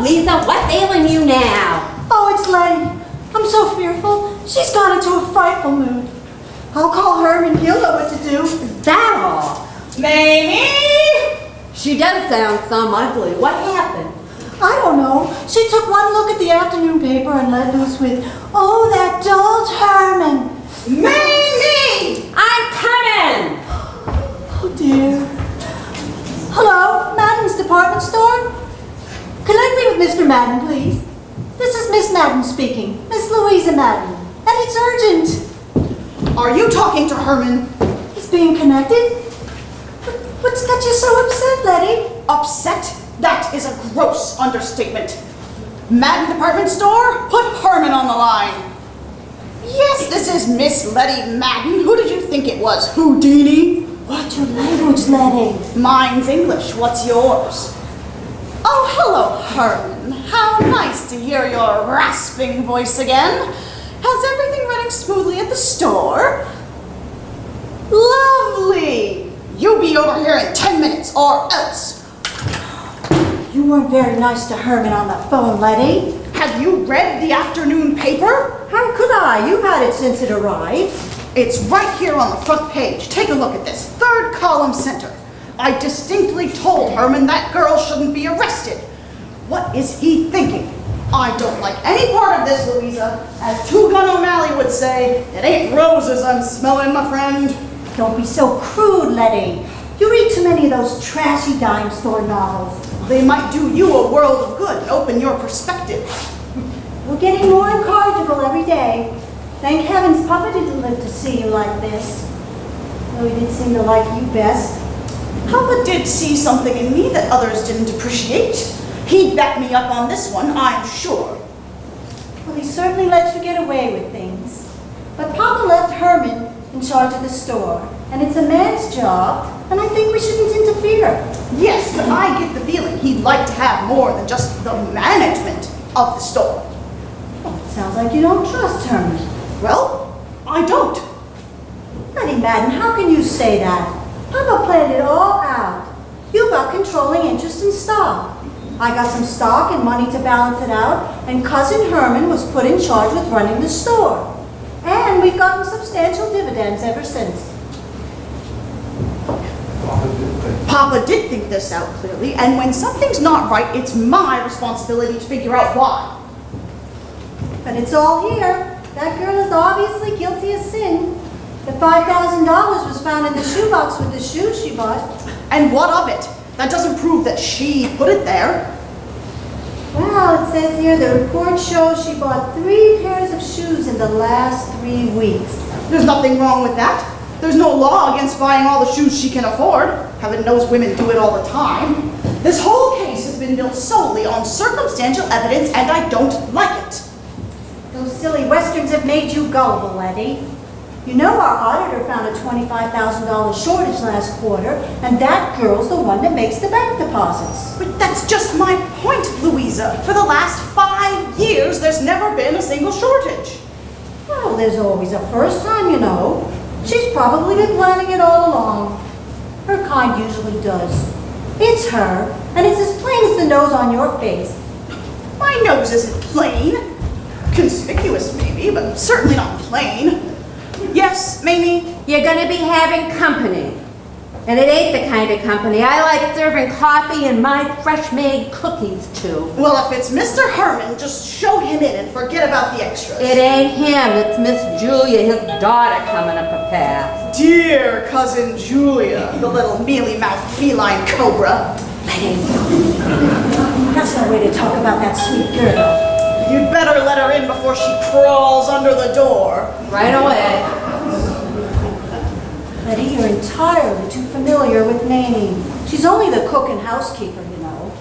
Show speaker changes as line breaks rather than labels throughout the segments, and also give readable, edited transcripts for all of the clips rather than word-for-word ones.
Louisa, what's ailing you now?
Oh, it's Letty. I'm so fearful. She's gone into a frightful mood. I'll call Herman. He'll know what to do.
Is that all?
Mamie!
She does sound some ugly. What happened?
I don't know. She took one look at the afternoon paper and let loose with, "Oh, that dull Herman."
Mamie!
I'm coming!
Oh, dear. Hello, Madden's department store? Connect me with Mr. Madden, please. This is Miss Madden speaking. Miss Louisa Madden. And it's urgent.
Are you talking to Herman?
He's being connected? What's got you so upset, Letty?
Upset? That is a gross understatement. Madden department store? Put Herman on the line. Yes, this is Miss Letty Madden. Who did you think it was? Houdini?
What's your language, Letty?
Mine's English. What's yours? Oh, hello, Herman. How nice to hear your rasping voice again. How's everything running smoothly at the store? Lovely. You'll be over here in 10 minutes or else.
You weren't very nice to Herman on the phone, Letty.
Have you read the afternoon paper?
How could I? You've had it since it arrived.
It's right here on the front page. Take a look at this. Third column center. I distinctly told Herman that girl shouldn't be arrested. What is he thinking? I don't like any part of this, Louisa. As Two Gun O'Malley would say, it ain't roses I'm smelling, my friend.
Don't be so crude, Letty. You read too many of those trashy dime store novels.
They might do you a world of good and open your perspective.
We're getting more incorrigible every day. Thank heavens Papa didn't live to see you like this. Though he did seem to like you best.
Papa did see something in me that others didn't appreciate. He'd back me up on this one, I'm sure.
Well, he certainly lets you get away with things. But Papa left Herman in charge of the store. And it's a man's job, and I think we shouldn't interfere.
Yes, but I get the feeling he'd like to have more than just the management of the store.
Well, it sounds like you don't trust Herman.
Well, I don't.
Letty Madden, how can you say that? Papa planned it all out. You got controlling interest in stock. I got some stock and money to balance it out, and Cousin Herman was put in charge with running the store. And we've gotten substantial dividends ever since.
Papa did think this out clearly, and when something's not right, it's my responsibility to figure out why.
But it's all here. That girl is obviously guilty of sin. The $5,000 was found in the shoebox with the shoes she bought.
And what of it? That doesn't prove that she put it there.
Well, it says here the report shows she bought 3 pairs of shoes in the last 3 weeks.
There's nothing wrong with that. There's no law against buying all the shoes she can afford. Heaven knows women do it all the time. This whole case has been built solely on circumstantial evidence, and I don't like it.
Those silly westerns have made you gullible, Letty. You know our auditor found a $25,000 shortage last quarter, and that girl's the one that makes the bank deposits.
But that's just my point, Louisa. For the last 5 years, there's never been a single shortage.
Well, there's always a first time, you know. She's probably been planning it all along. Her kind usually does. It's her, and it's as plain as the nose on your face.
My nose isn't plain. Conspicuous, maybe, but certainly not plain. Yes, Mamie?
You're gonna be having company. And it ain't the kind of company I like serving coffee and my fresh-made cookies to.
Well, if it's Mr. Herman, just show him in and forget about the extras.
It ain't him, it's Miss Julia, his daughter, coming up a path.
Dear Cousin Julia, the little mealy-mouthed feline cobra.
Letty, that's no way to talk about that sweet girl.
You'd better let her in before she crawls under the door.
Right away.
Letty, you're entirely too familiar with Mamie. She's only the cook and housekeeper, you know.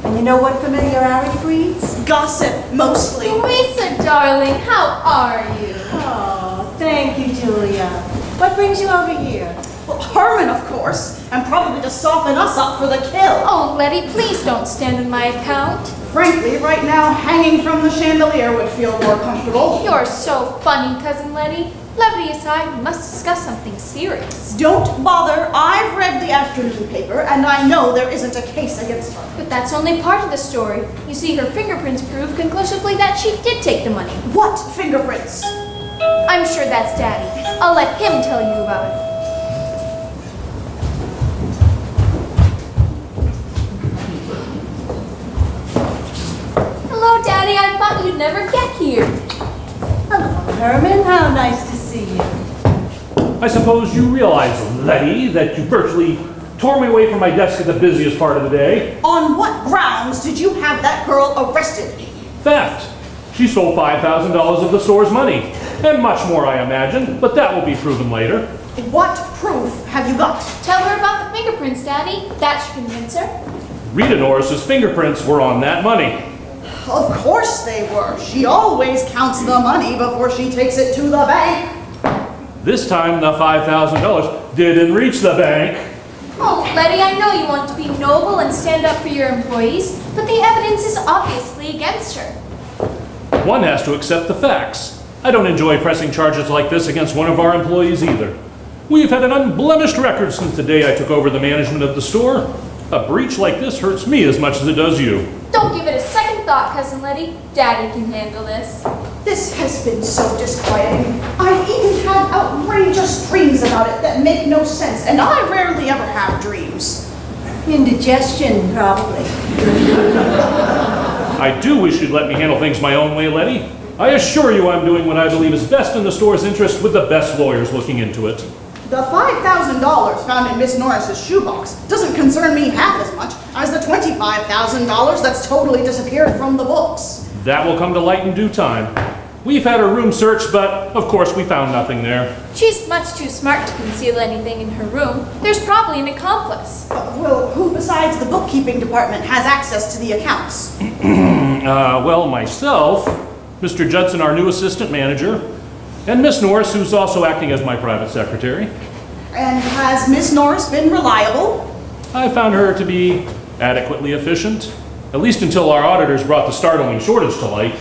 And you know what familiarity breeds?
Gossip, mostly.
Louisa, darling, how are you?
Oh, thank you, Julia. What brings you over here?
Well, Herman, of course, and probably to soften us up for the kill.
Oh, Letty, please don't stand on my account.
Frankly, right now, hanging from the chandelier would feel more comfortable.
You're so funny, Cousin Letty. Levity aside, we must discuss something serious.
Don't bother. I've read the afternoon paper, and I know there isn't a case against her.
But that's only part of the story. You see, her fingerprints prove conclusively that she did take the money.
What fingerprints?
I'm sure that's Daddy. I'll let him tell you about it. Hello, Daddy. I thought you'd never get here.
Hello, Herman. How nice to see you.
I suppose you realize, Letty, that you virtually tore me away from my desk at the busiest part of the day.
On what grounds did you have that girl arrested?
Theft. She stole $5,000 of the store's money. And much more, I imagine, but that will be proven later.
What proof have you got?
Tell her about the fingerprints, Daddy. That should convince her.
Rita Norris's fingerprints were on that money.
Of course they were. She always counts the money before she takes it to the bank.
This time, the $5,000 didn't reach the bank.
Oh, Letty, I know you want to be noble and stand up for your employees, but the evidence is obviously against her.
One has to accept the facts. I don't enjoy pressing charges like this against one of our employees either. We've had an unblemished record since the day I took over the management of the store. A breach like this hurts me as much as it does you.
Don't give it a second thought, Cousin Letty. Daddy can handle this.
This has been so disquieting. I've even had outrageous dreams about it that make no sense, and I rarely ever have dreams.
Indigestion, probably.
I do wish you'd let me handle things my own way, Letty. I assure you I'm doing what I believe is best in the store's interest with the best lawyers looking into it.
The $5,000 found in Miss Norris's shoebox doesn't concern me half as much as the $25,000 that's totally disappeared from the books.
That will come to light in due time. We've had her room searched, but of course we found nothing there.
She's much too smart to conceal anything in her room. There's probably an accomplice.
Well, who besides the bookkeeping department has access to the accounts?
Well, myself, Mr. Judson, our new assistant manager, and Miss Norris, who's also acting as my private secretary.
And has Miss Norris been reliable?
I found her to be adequately efficient, at least until our auditors brought the startling shortage to light.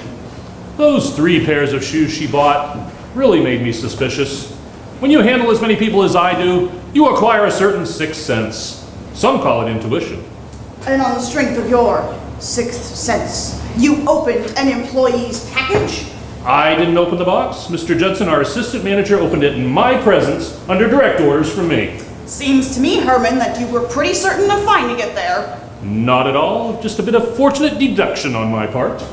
Those 3 pairs of shoes she bought really made me suspicious. When you handle as many people as I do, you acquire a certain sixth sense. Some call it intuition.
And on the strength of your sixth sense, you opened an employee's package?
I didn't open the box. Mr. Judson, our assistant manager, opened it in my presence under direct orders from me.
Seems to me, Herman, that you were pretty certain of finding it there.
Not at all. Just a bit of fortunate deduction on my part.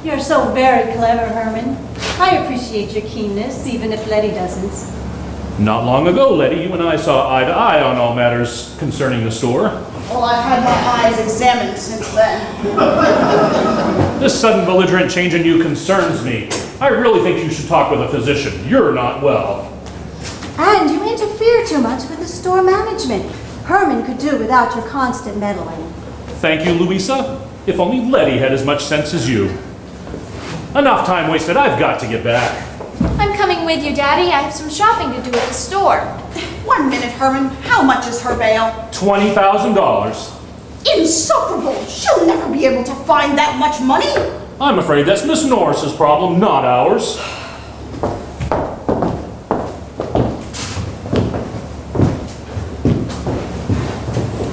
You're so very clever, Herman. I appreciate your keenness, even if Letty doesn't.
Not long ago, Letty, you and I saw eye to eye on all matters concerning the store.
Well, I've had my eyes examined since then.
This sudden belligerent change in you concerns me. I really think you should talk with a physician. You're not well.
And you interfere too much with the store management. Herman could do without your constant meddling.
Thank you, Louisa. If only Letty had as much sense as you. Enough time wasted. I've got to get back.
I'm coming with you, Daddy. I have some shopping to do at the store.
1 minute, Herman. How much is her bail?
$20,000.
Insufferable! She'll never be able to find that much money!
I'm afraid that's Miss Norris's problem, not ours.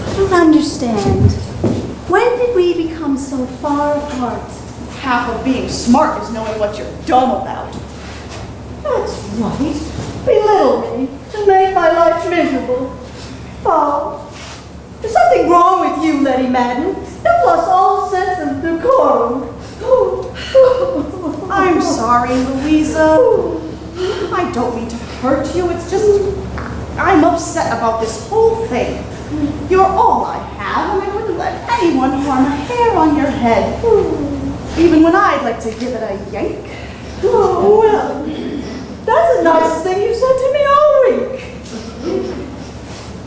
I don't understand. When did we become so far apart?
Half of being smart is knowing what you're dumb about.
That's right. Belittle me to make my life miserable. Oh, there's something wrong with you, Letty Madden. You've lost all sense of decorum.
I'm sorry, Louisa. I don't mean to hurt you. It's just, I'm upset about this whole thing. You're all I have, and I wouldn't let anyone harm a hair on your head. Even when I'd like to give it a yank.
Oh, well, that's the nicest thing you've said to me all week.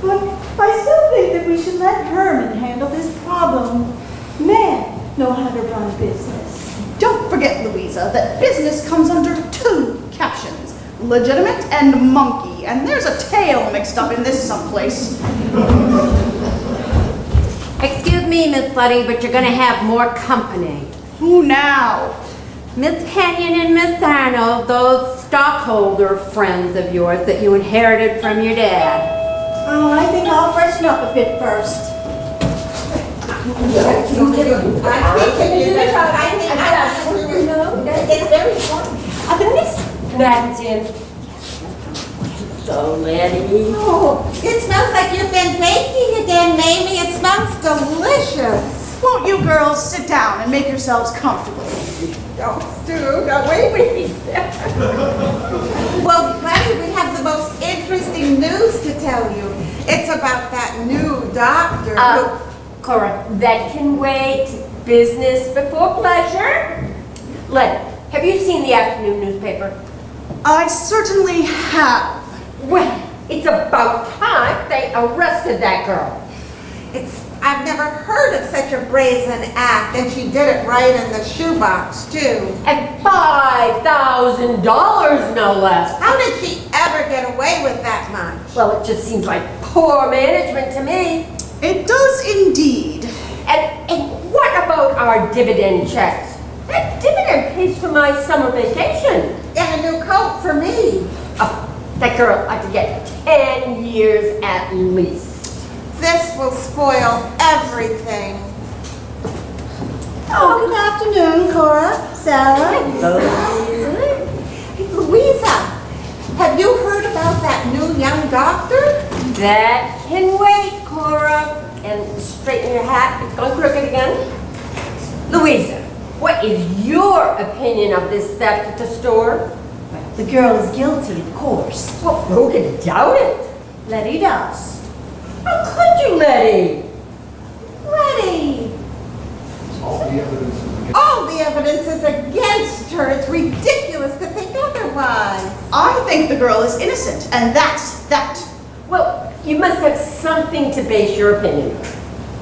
But I still think that we should let Herman handle this problem. Men know how to run business.
Don't forget, Louisa, that business comes under 2 captions. Legitimate and monkey. And there's a tail mixed up in this someplace.
Excuse me, Miss Letty, but you're gonna have more company.
Who now?
Miss Kenyon and Miss Arnold, those stockholder friends of yours that you inherited from your dad.
Oh, I think I'll freshen up a bit first.
It's very important. Madam Jim. So, Letty.
Oh, it smells like you've been baking again, Mamie. It smells delicious.
Won't you girls sit down and make yourselves comfortable?
Oh, Stu, now wait. Well, Letty, we have the most interesting news to tell you. It's about that new doctor who...
Cora, that can wait. Business before pleasure. Letty, have you seen the afternoon newspaper?
I certainly have.
Well, it's about time they arrested that girl.
I've never heard of such a brazen act, and she did it right in the shoebox, too.
And $5,000, no less.
How did she ever get away with that much?
Well, it just seems like poor management to me.
It does indeed.
And what about our dividend checks? That dividend pays for my summer vacation.
And a new coat for me.
Oh, that girl ought to get 10 years at least.
This will spoil everything.
Oh, good afternoon, Cora, Sarah.
Hey, Louisa, have you heard about that new young doctor?
That can wait, Cora. And straighten your hat. It's gone crooked again. Louisa, what is your opinion of this theft at the store?
The girl is guilty, of course.
Well, who could doubt it?
Letty does.
How could you, Letty?
Letty! All the evidence is against her. It's ridiculous to think otherwise.
I think the girl is innocent, and that's that.
Well, you must have something to base your opinion on.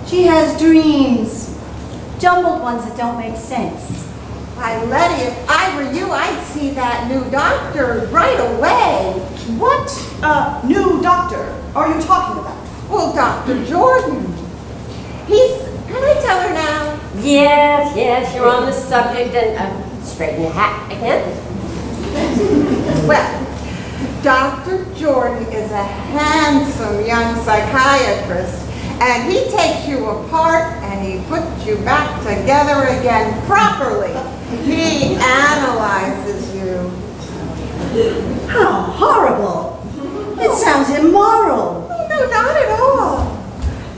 She has dreams. Jumbled ones that don't make sense.
Why, Letty, if I were you, I'd see that new doctor right away.
What new doctor are you talking about?
Well, Dr. Jordan. Can I tell her now?
Yes, you're on the subject, and straighten your hat again.
Well, Dr. Jordan is a handsome young psychiatrist, and he takes you apart and he puts you back together again properly. He analyzes you.
How horrible. It sounds immoral.
Oh, no, not at all.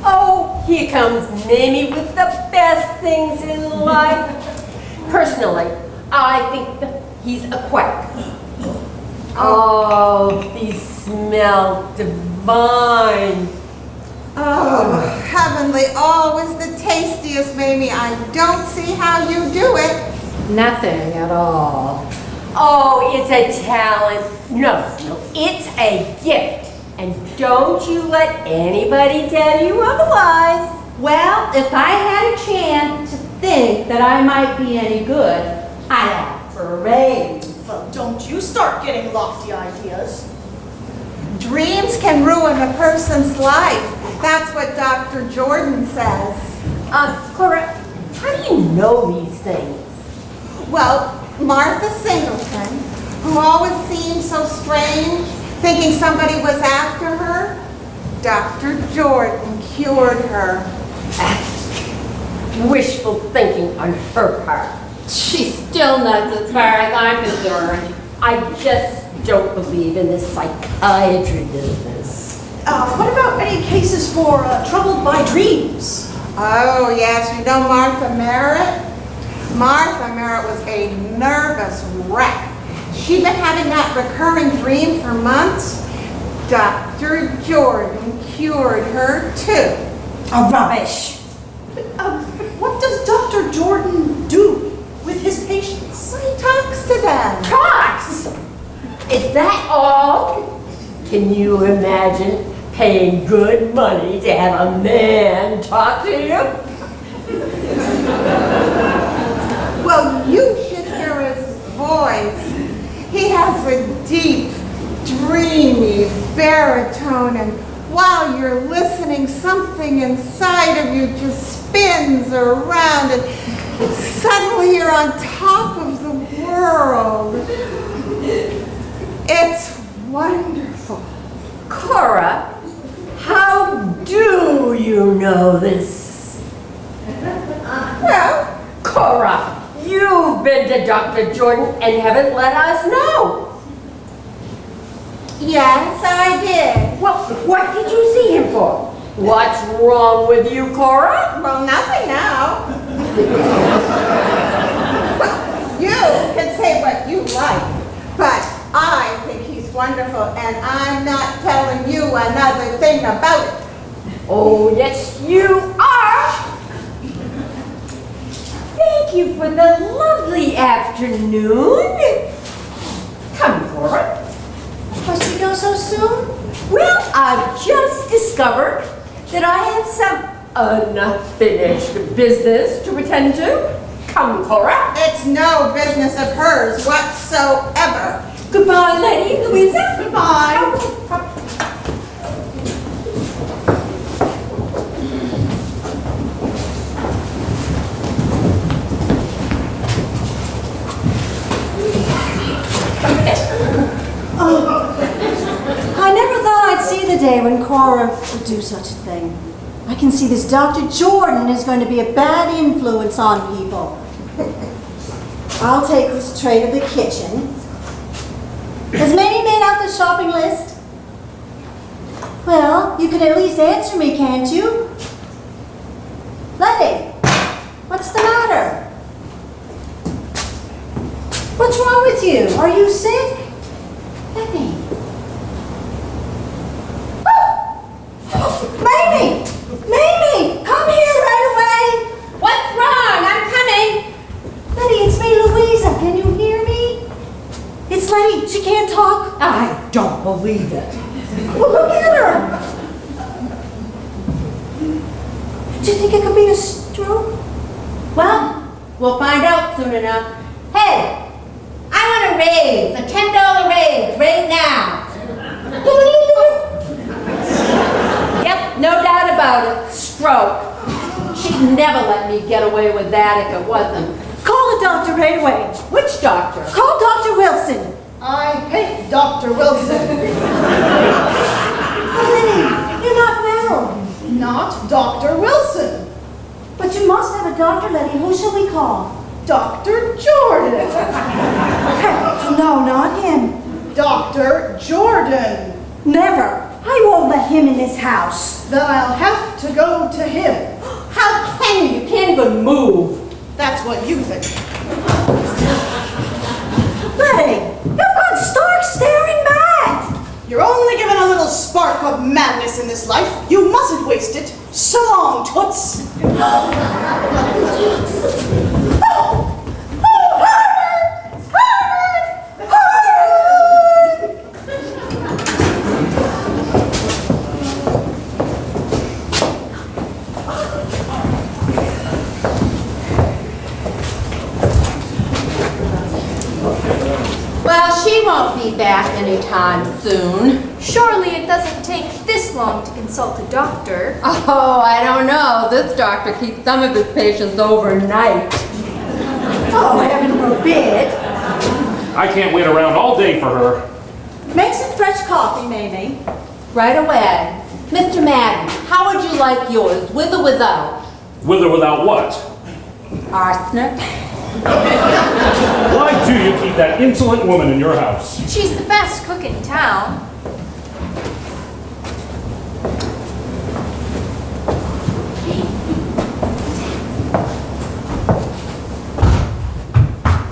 Oh, here comes Mamie with the best things in life. Personally, I think that he's a quack. Oh, these smell divine.
Oh, heavenly, always the tastiest, Mamie. I don't see how you do it.
Nothing at all.
Oh, it's a talent. No, it's a gift. And don't you let anybody tell you otherwise.
Well, if I had a chance to think that I might be any good, I'd ask for a raise.
Well, don't you start getting lofty ideas.
Dreams can ruin a person's life. That's what Dr. Jordan says.
Cora, how do you know these things?
Well, Martha Singleton, who always seemed so strange, thinking somebody was after her, Dr. Jordan cured her.
Wishful thinking on her part.
She's still nuts as far as I'm concerned.
I just don't believe in this psychiatry business.
What about any cases for troubled by dreams?
Oh, yes, you know Martha Merritt? Martha Merritt was a nervous wreck. She'd been having that recurring dream for months. Dr. Jordan cured her, too.
Oh, rubbish.
What does Dr. Jordan do with his patients?
Well, he talks to them.
Talks? Is that all? Can you imagine paying good money to have a man talk to you?
Well, you should hear his voice. He has a deep, dreamy baritone, and while you're listening, something inside of you just spins around, and suddenly you're on top of the world. It's wonderful.
Cora, how do you know this?
Well,
Cora, you've been to Dr. Jordan and haven't let us know.
yes, I did.
Well, what did you see him for? What's wrong with you, Cora?
Well, nothing now. You can say what you like, but I think he's wonderful, and I'm not telling you another thing about it.
Oh, yes, you are. Thank you for the lovely afternoon. Come, Cora.
Must we go so soon?
Well, I've just discovered that I have some unfinished business to attend to. Come, Cora.
It's no business of hers whatsoever.
Goodbye, Lady Louisa.
Goodbye.
I never thought I'd see the day when Cora would do such a thing. I can see this Dr. Jordan is going to be a bad influence on people. I'll take this tray to the kitchen. Has Manny made out the shopping list? Well, you can at least answer me, can't you? Letty, what's the matter? What's wrong with you? Are you sick? Letty. Mamie! Mamie! Come here right away!
What's wrong? I'm coming.
Letty, it's me, Louisa. Can you hear me? It's Letty. She can't talk.
I don't believe it.
Well, look at her. Do you think it could be a stroke?
Well, we'll find out soon enough. Hey, I want a raise, a $10 raise right now. Yep, no doubt about it. Stroke. She'd never let me get away with that if it wasn't.
Call a doctor right away.
Which doctor?
Call Dr. Wilson.
I hate Dr. Wilson.
Oh, Letty, you're not well.
Not Dr. Wilson.
But you must have a doctor, Letty. Who shall we call?
Dr. Jordan.
No, not him.
Dr. Jordan.
Never. I won't let him in this house.
Then I'll have to go to him.
How can you? You can't even move.
That's what you think.
Letty, you've gone stark staring mad.
You're only given a little spark of madness in this life. You mustn't waste it. So long, Toots.
Well, she won't be back anytime soon.
Surely it doesn't take this long to consult a doctor.
Oh, I don't know. This doctor keeps some of his patients overnight.
Oh, heaven forbid.
I can't wait around all day for her.
Make some fresh coffee, Mamie.
Right away. Mr. Madden, how would you like yours, with or without?
With or without what?
Arsenic?
Why do you keep that insolent woman in your house?
She's the best cook in town.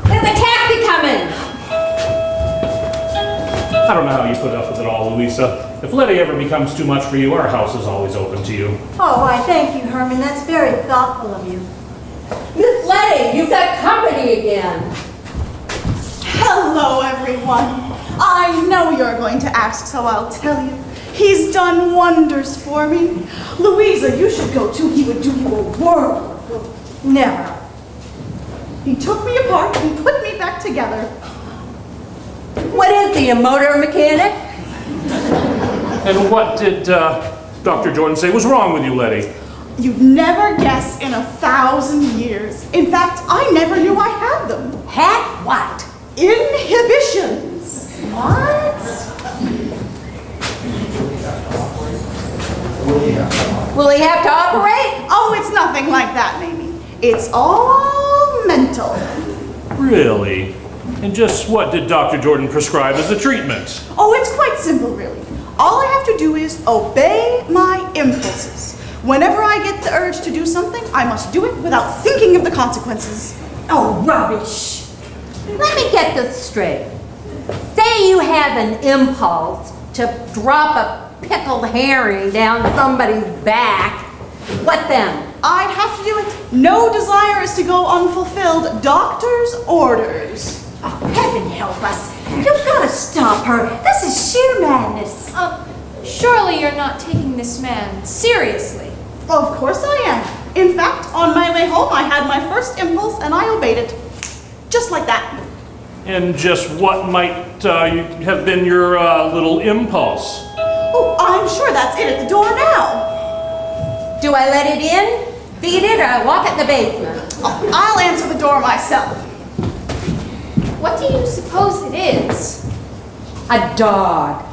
There's a taxi coming!
I don't know how you put up with it all, Louisa. If Letty ever becomes too much for you, our house is always open to you.
Oh, I thank you, Herman. That's very thoughtful of you.
Miss Letty, you've got company again.
Hello, everyone. I know you're going to ask, so I'll tell you. He's done wonders for me. Louisa, you should go too. He would do you a world of good.
Never.
He took me apart and put me back together.
What is he, a motor mechanic?
And what did Dr. Jordan say was wrong with you, Letty?
You'd never guess in 1,000 years. In fact, I never knew I had them.
Hat what?
inhibitions.
What?
Will he have to operate?
Oh, it's nothing like that, Mamie. It's all mental.
Really? And just what did Dr. Jordan prescribe as a treatment?
Oh, it's quite simple, really. All I have to do is obey my impulses. Whenever I get the urge to do something, I must do it without thinking of the consequences.
Oh, rubbish.
Let me get this straight. Say you have an impulse to drop a pickled herring down somebody's back. What then?
I'd have to do it. No desire is to go unfulfilled. Doctor's orders.
Oh, heaven help us. You've got to stop her. This is sheer madness.
Surely you're not taking this man seriously.
Of course I am. In fact, on my way home, I had my first impulse and I obeyed it. Just like that.
And just what might have been your little impulse?
Oh, I'm sure that's it at the door now.
Do I let it in, feed it, or walk it in the basement?
Oh, I'll answer the door myself.
What do you suppose it is?
A dog.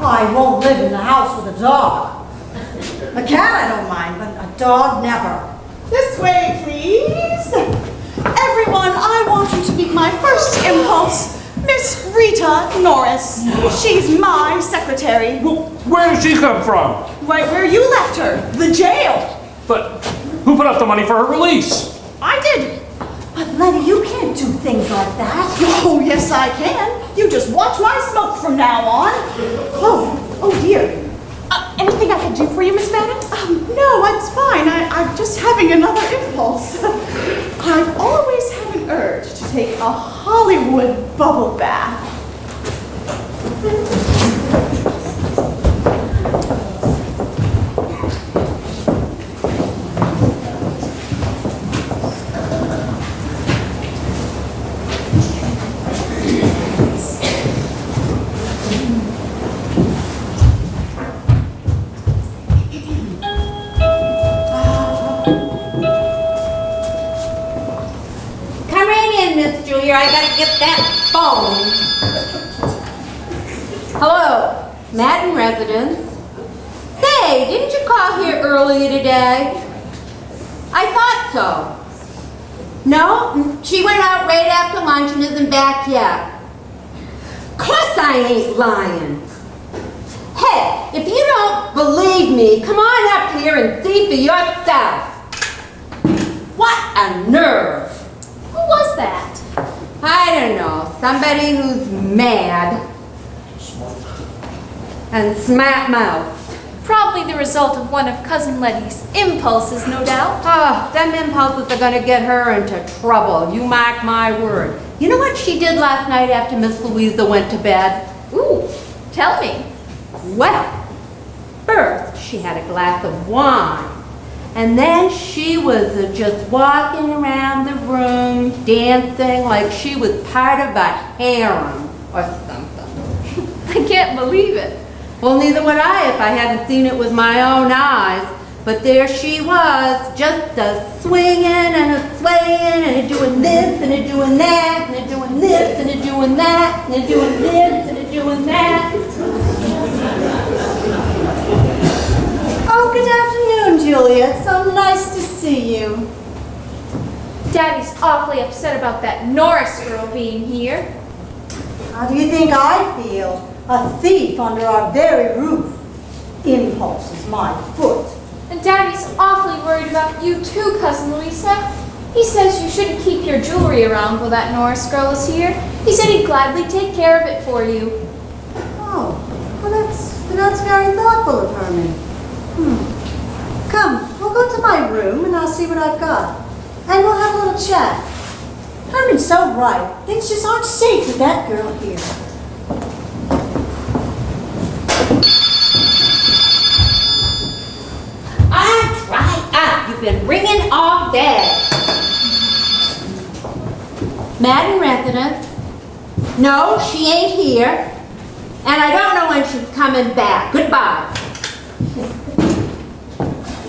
I won't live in the house with a dog. A cat I don't mind, but a dog never.
This way, please. Everyone, I want you to meet my first impulse, Miss Rita Norris. She's my secretary.
Where did she come from?
Right where you left her, the jail.
But who put up the money for her release?
I did.
But Lenny, you can't do things like that.
Oh, yes, I can. You just watch my smoke from now on. Oh dear.
Anything I can do for you, Miss Madden?
No, it's fine. I'm just having another impulse. I've always had an urge to take a Hollywood bubble bath.
Come right in, Miss Julia. I gotta get that phone. Hello, Madden residence. Say, didn't you call here earlier today? I thought so. No? She went out right after lunch and isn't back yet. Course I ain't lying. Hey, if you don't believe me, come on up here and see for yourself. What a nerve.
Who was that?
I don't know, somebody who's mad and smart mouth.
Probably the result of one of Cousin Letty's impulses, no doubt.
Oh, them impulses are gonna get her into trouble, you mark my word. You know what she did last night after Miss Louisa went to bed?
Ooh, tell me.
Well, first she had a glass of wine, and then she was just walking around the room, dancing like she was part of a harem or something.
I can't believe it.
Well, neither would I if I hadn't seen it with my own eyes. But there she was, just a swinging and a swaying and a doing this and a doing that and a doing this and a doing that and a doing this and a doing that.
Oh, good afternoon, Julia. It's so nice to see you.
Daddy's awfully upset about that Norris girl being here.
How do you think I feel? A thief under our very roof. Impulse is my foot.
And Daddy's awfully worried about you too, Cousin Louisa. He says you shouldn't keep your jewelry around while that Norris girl is here. He said he'd gladly take care of it for you.
Oh, well that's very thoughtful of Herman. Come, we'll go to my room and I'll see what I've got. And we'll have a little chat. Herman's so right. Things just aren't safe with that girl here.
I'm dried up. You've been ringing all day. Madden residence. No, she ain't here. And I don't know when she's coming back. Goodbye.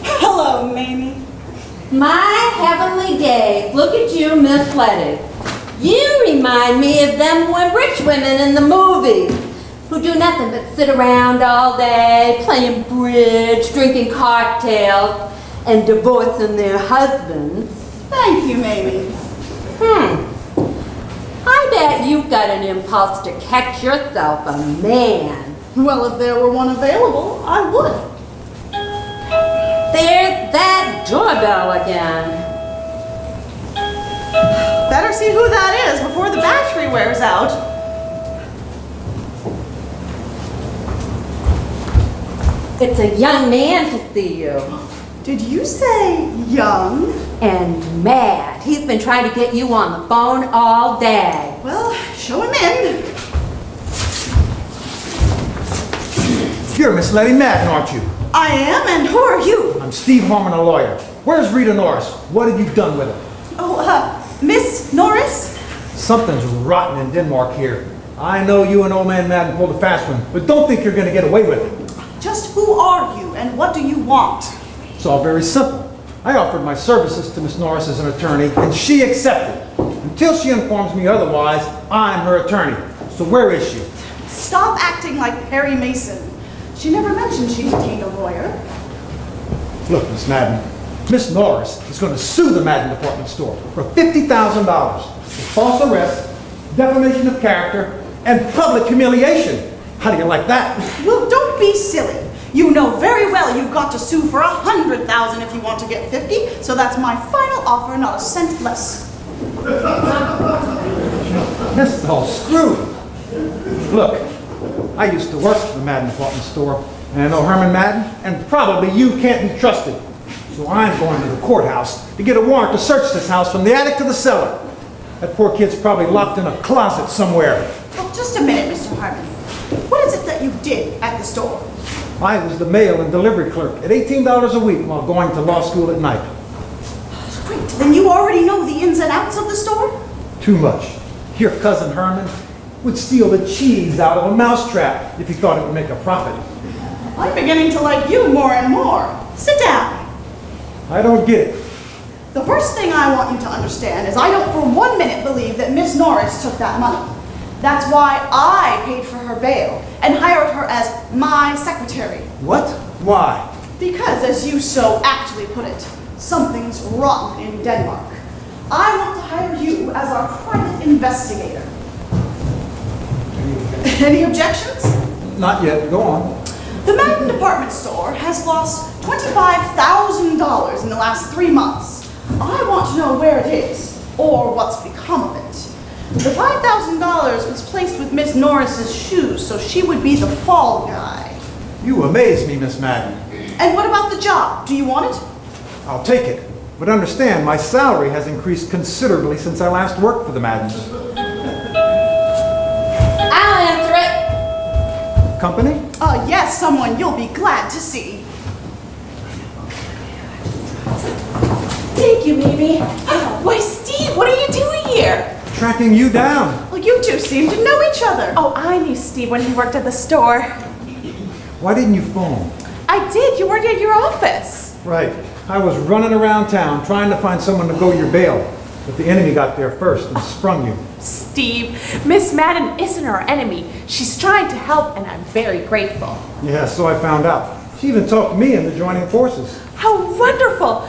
Hello, Mamie.
My heavenly days. Look at you, Miss Letty. You remind me of them rich women in the movies who do nothing but sit around all day playing bridge, drinking cocktails, and divorcing their husbands.
Thank you, Mamie.
I bet you've got an impulse to catch yourself a man.
Well, if there were one available, I would.
There's that doorbell again.
Better see who that is before the battery wears out.
It's a young man to see you.
Did you say young?
And mad. He's been trying to get you on the phone all day.
Well, show him in.
You're Miss Letty Madden, aren't you?
I am, and who are you?
I'm Steve Harmon, a lawyer. Where's Rita Norris? What have you done with her?
Oh, Miss Norris?
Something's rotten in Denmark here. I know you and old man Madden pulled a fast one, but don't think you're going to get away with it.
Just who are you, and what do you want?
It's all very simple. I offered my services to Miss Norris as an attorney, and she accepted. Until she informs me otherwise, I'm her attorney. So where is she?
Stop acting like Perry Mason. She never mentioned she detained a lawyer.
Look, Miss Madden, Miss Norris is going to sue the Madden department store for $50,000 for false arrest, defamation of character, and public humiliation. How do you like that?
Well, don't be silly. You know very well you've got to sue for $100,000 if you want to get 50, so that's my final offer, not a cent less.
This is all screwed. Look, I used to work for the Madden department store, and I know Herman Madden, and probably you can't be trusted. So I'm going to the courthouse to get a warrant to search this house from the attic to the cellar. That poor kid's probably locked in a closet somewhere.
Oh, just a minute, Mr. Harmon. What is it that you did at the store?
I was the mail and delivery clerk at $18 a week while going to law school at night.
Great, then you already know the ins and outs of the store?
Too much. Your cousin Herman would steal the cheese out of a mousetrap if he thought it would make a profit.
I'm beginning to like you more and more. Sit down.
I don't get it.
The first thing I want you to understand is I don't for 1 minute believe that Miss Norris took that money. That's why I paid for her bail and hired her as my secretary.
What? Why?
Because, as you so aptly put it, something's wrong in Denmark. I want to hire you as our private investigator. Any objections?
Not yet. Go on.
The Madden department store has lost $25,000 in the last 3 months. I want to know where it is, or what's become of it. The $5,000 was placed with Miss Norris's shoes, so she would be the fall guy.
You amaze me, Miss Madden.
And what about the job? Do you want it?
I'll take it. But understand, my salary has increased considerably since I last worked for the Maddens.
I'll answer it.
Company?
Yes, someone you'll be glad to see.
Thank you, Mimi. Why, Steve, what are you doing here?
Tracking you down.
Well, you two seem to know each other.
Oh, I knew Steve when he worked at the store.
Why didn't you phone?
I did. You worked at your office.
Right. I was running around town trying to find someone to go your bail. But the enemy got there first and sprung you.
Steve, Miss Madden isn't our enemy. She's trying to help, and I'm very grateful.
Yeah, so I found out. She even talked me into joining forces.
How wonderful.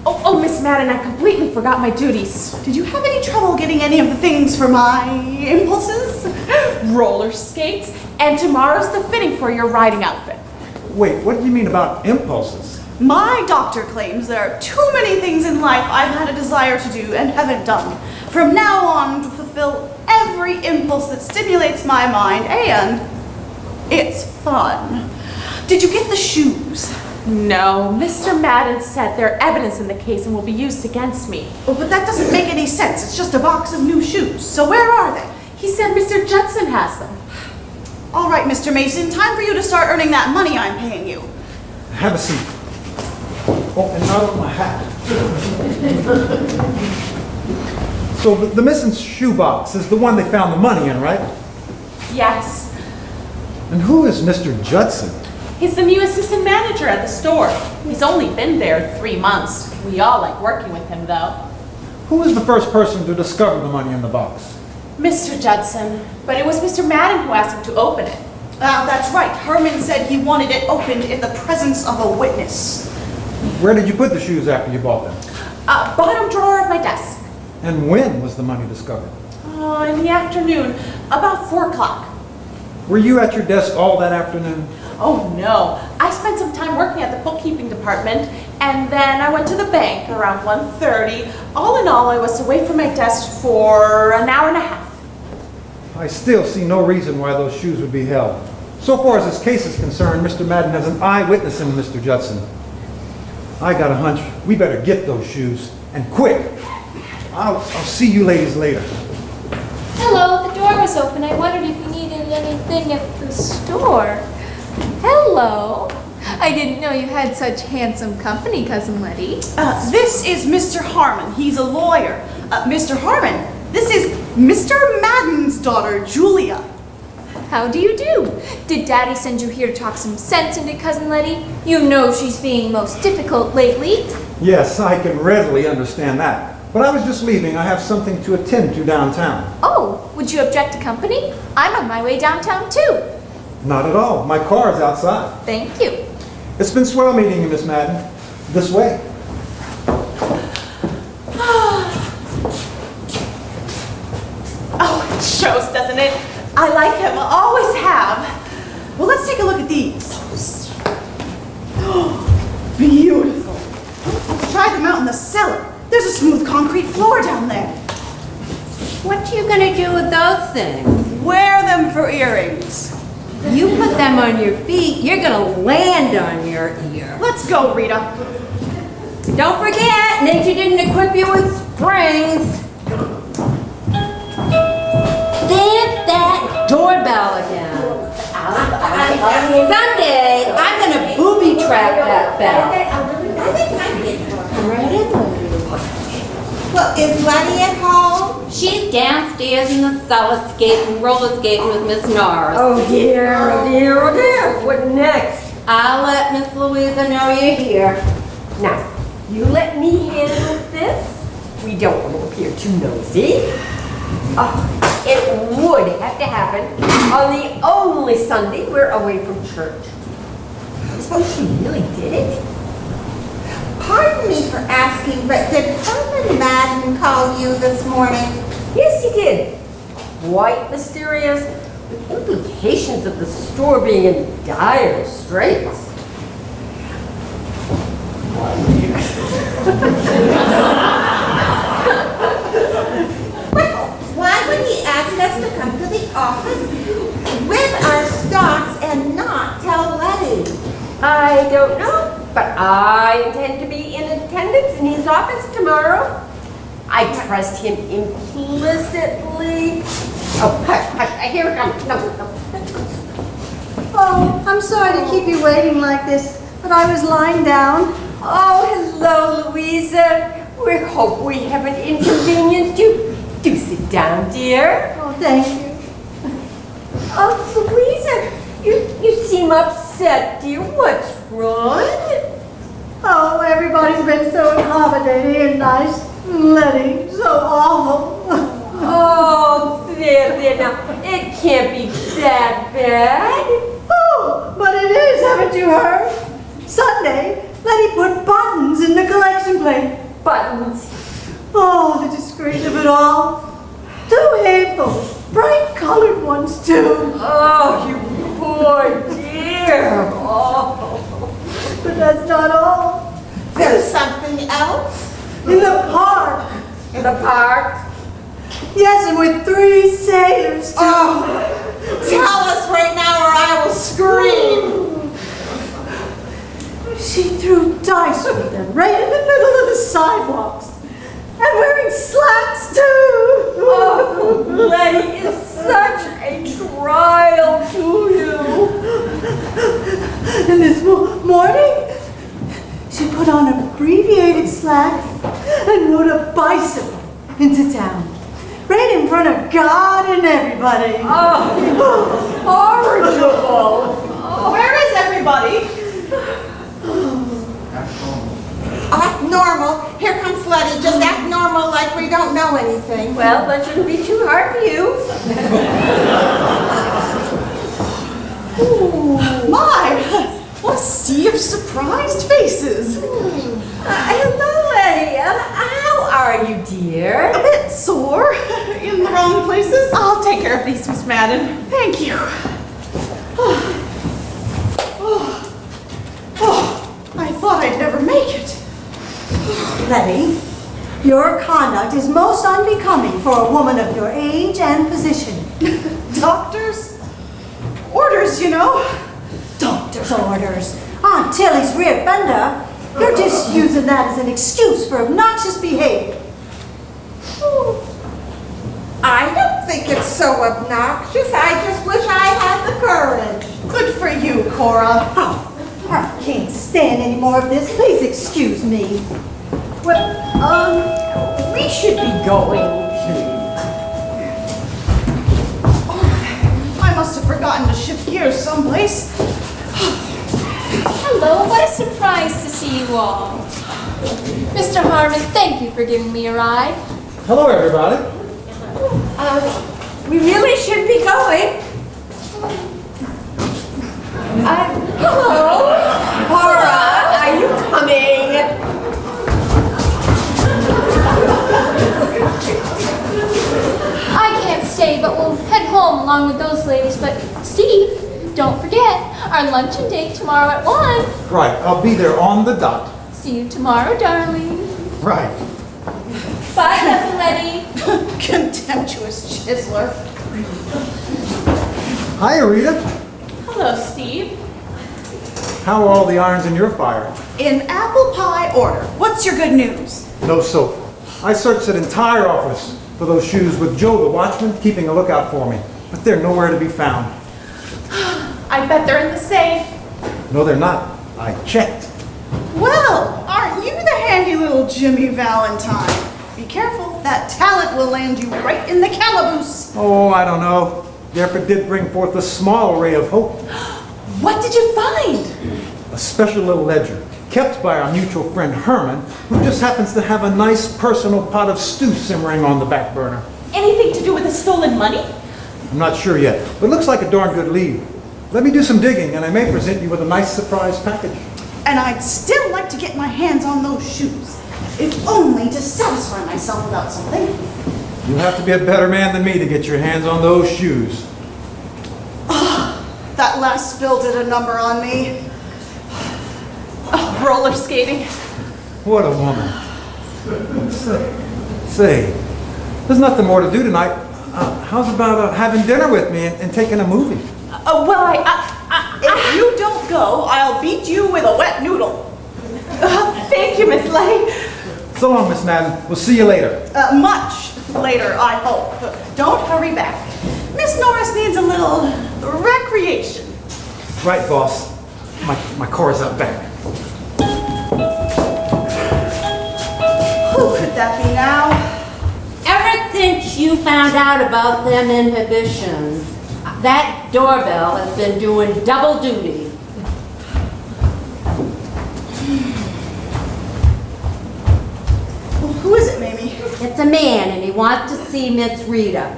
Oh, Miss Madden, I completely forgot my duties.
Did you have any trouble getting any of the things for my impulses?
Roller skates, and tomorrow's the fitting for your riding outfit.
Wait, what do you mean about impulses?
My doctor claims there are too many things in life I've had a desire to do and haven't done. From now on, to fulfill every impulse that stimulates my mind, and it's fun. Did you get the shoes?
No, Mr. Madden said they're evidence in the case and will be used against me.
Oh, but that doesn't make any sense. It's just a box of new shoes. So where are they?
He said Mr. Judson has them.
All right, Mr. Mason, time for you to start earning that money I'm paying you.
Have a seat. Oh, and not on my hat. So the missing shoebox is the one they found the money in, right?
Yes.
And who is Mr. Judson?
He's the new assistant manager at the store. He's only been there 3 months. We all like working with him, though.
Who was the first person to discover the money in the box?
Mr. Judson, but it was Mr. Madden who asked him to open it.
That's right. Herman said he wanted it opened in the presence of a witness.
Where did you put the shoes after you bought them?
Bottom drawer of my desk.
And when was the money discovered?
In the afternoon, about 4 o'clock.
Were you at your desk all that afternoon?
Oh no, I spent some time working at the bookkeeping department, and then I went to the bank around 1:30. All in all, I was away from my desk for an hour and a half.
I still see no reason why those shoes would be held. So far as this case is concerned, Mr. Madden has an eyewitness in Mr. Judson. I got a hunch we better get those shoes, and quick. I'll see you ladies later.
Hello, the door was open. I wondered if you needed anything at the store. Hello. I didn't know you had such handsome company, Cousin Letty.
This is Mr. Harmon. He's a lawyer. Mr. Harmon, this is Mr. Madden's daughter, Julia.
How do you do? Did Daddy send you here to talk some sense into Cousin Letty? You know she's being most difficult lately.
Yes, I can readily understand that. But I was just leaving. I have something to attend to downtown.
Oh, would you object to company? I'm on my way downtown too.
Not at all. My car is outside.
Thank you.
It's been swell meeting you, Miss Madden. This way.
Oh, it shows, doesn't it? I like him. I always have. Well, let's take a look at these. Beautiful. Let's try them out in the cellar. There's a smooth concrete floor down there.
What you gonna do with those things?
Wear them for earrings.
You put them on your feet, you're gonna land on your ear.
Let's go, Rita.
Don't forget, nature didn't equip you with springs. Stamp that doorbell again. Someday, I'm gonna booby trap that bell.
Well, is Letty at home?
She's downstairs in the cellar roller skating with Miss Norris.
Oh dear, oh dear, oh dear. What next?
I'll let Miss Louisa know you're here.
Now, you let me handle this. We don't want to appear too nosy. It would have to happen on the only Sunday we're away from church. I suppose she really did it?
Pardon me for asking, but did Herman Madden call you this morning?
Yes, he did. Quite mysterious, with implications of the store being in dire straits.
Why would he ask us to come to the office with our stocks and not tell Letty?
I don't know, but I intend to be in attendance in his office tomorrow. I trust him implicitly. Oh, hush, hush, here it comes. No.
Oh, I'm sorry to keep you waiting like this, but I was lying down.
Oh, hello, Louisa. We hope we haven't inconvenienced you. Do sit down, dear.
Oh, thank you.
Oh, Louisa, you seem upset, dear. What's wrong?
Oh, everybody's been so accommodating and nice. Letty, so awful.
Oh, there, now. It can't be that bad.
Oh, but it is, haven't you heard? Sunday, Letty put buttons in the collection plate.
Buttons.
Oh, the disgrace of it all. 2 handfuls, bright colored ones too.
Oh, you poor dear. Oh.
But that's not all.
There's something else?
In the park.
In the park?
Yes, and with 3 sailors too.
Oh, tell us right now or I will scream.
She threw dice with them right in the middle of the sidewalks. And wearing slacks too.
Oh, Letty is such a trial to you.
And this morning, she put on abbreviated slacks and rode a bicycle into town. Right in front of God and everybody.
Oh, horrible.
Where is everybody?
Act normal. Here comes Letty. Just act normal like we
thing.
Well, that shouldn't be too hard for you.
My, what a sea of surprised faces.
Hello, Eddie. How are you, dear?
A bit sore in the wrong places.
I'll take care of these, Miss Madden.
Thank you. I thought I'd never make it.
Letty, your conduct is most unbecoming for a woman of your age and position.
Doctors? Orders, you know.
Doctor's orders. Aunt Tilly's rear fender. You're just using that as an excuse for obnoxious behavior.
I don't think it's so obnoxious. I just wish I had the courage.
Good for you, Cora.
Oh, I can't stand any more of this. Please excuse me.
Well, we should be going to.
I must have forgotten to shift gears someplace.
Hello, what a surprise to see you all. Mr. Harmon, thank you for giving me a ride.
Hello, everybody.
We really should be going. Hello, Cora, are you coming?
I can't stay, but we'll head home along with those ladies. But Steve, don't forget, our luncheon date tomorrow at 1.
Right, I'll be there on the dot.
See you tomorrow, darling.
Right.
Bye, Cousin Letty.
Contemptuous chiseler.
Hi, Rita.
Hello, Steve.
How are all the irons in your fire?
In apple pie order. What's your good news?
No soap. I searched that entire office for those shoes with Joe, the watchman, keeping a lookout for me. But they're nowhere to be found.
I bet they're in the safe.
No, they're not. I checked.
Well, aren't you the handy little Jimmy Valentine? Be careful, that talent will land you right in the calaboose.
Oh, I don't know. The effort did bring forth a small ray of hope.
What did you find?
A special little ledger, kept by our mutual friend Herman, who just happens to have a nice personal pot of stew simmering on the back burner.
Anything to do with the stolen money?
I'm not sure yet, but it looks like a darn good lead. Let me do some digging, and I may present you with a nice surprise package.
And I'd still like to get my hands on those shoes, if only to satisfy myself about something.
You'll have to be a better man than me to get your hands on those shoes.
That last spill did a number on me.
Oh, roller skating.
What a woman. Say, there's nothing more to do tonight. How's about having dinner with me and taking a movie?
Well,
If you don't go, I'll beat you with a wet noodle.
thank you, Miss Letty.
So long, Miss Madden. We'll see you later.
Much later, I hope. Don't hurry back. Miss Norris needs a little recreation.
Right, boss. My car's out back.
Who could that be now?
Ever since you found out about them inhibitions, that doorbell has been doing double duty.
Well, who is it, Mamie?
It's a man and he wants to see Miss Rita.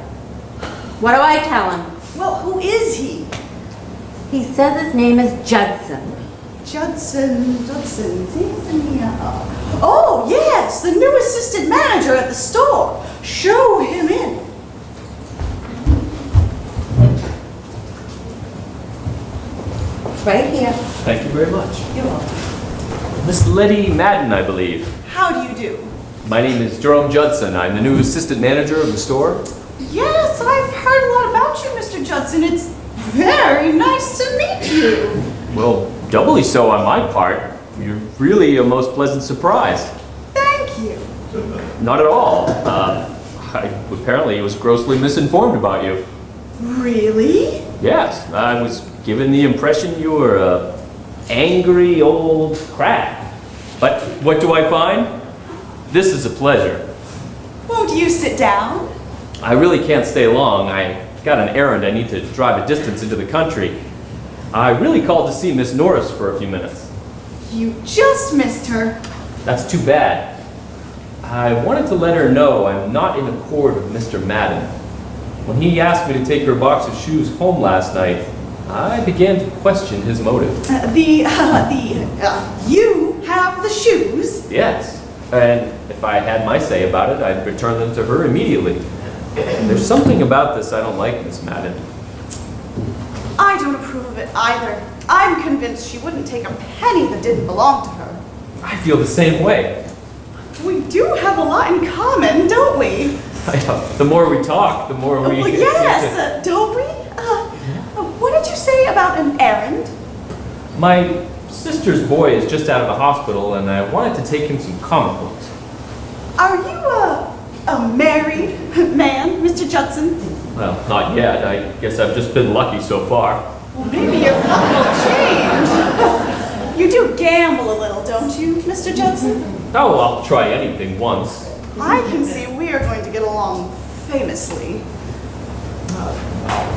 What do I tell him?
Well, who is he?
He says his name is Judson.
Judson. Oh, yes, the new assistant manager at the store. Show him in.
Right here.
Thank you very much.
You're welcome.
Miss Letty Madden, I believe.
How do you do?
My name is Jerome Judson. I'm the new assistant manager of the store.
Yes, I've heard a lot about you, Mr. Judson. It's very nice to meet you.
Well, doubly so on my part. You're really a most pleasant surprise.
Thank you.
Not at all. I apparently was grossly misinformed about you.
Really?
Yes, I was given the impression you were a angry old crab. But what do I find? This is a pleasure.
Won't you sit down?
I really can't stay long. I got an errand. I need to drive a distance into the country. I really called to see Miss Norris for a few minutes.
You just missed her.
That's too bad. I wanted to let her know I'm not in accord with Mr. Madden. When he asked me to take her box of shoes home last night, I began to question his motive.
You have the shoes?
Yes, and if I had my say about it, I'd return them to her immediately. There's something about this I don't like, Miss Madden.
I don't approve of it either. I'm convinced she wouldn't take a penny that didn't belong to her.
I feel the same way.
We do have a lot in common, don't we?
The more we talk, the more we...
Well, yes, don't we? What did you say about an errand?
My sister's boy is just out of the hospital, and I wanted to take him some comic books.
Are you a married man, Mr. Judson?
Well, not yet. I guess I've just been lucky so far.
Well, maybe your luck will change. You do gamble a little, don't you, Mr. Judson?
Oh, I'll try anything once.
I can see we are going to get along famously.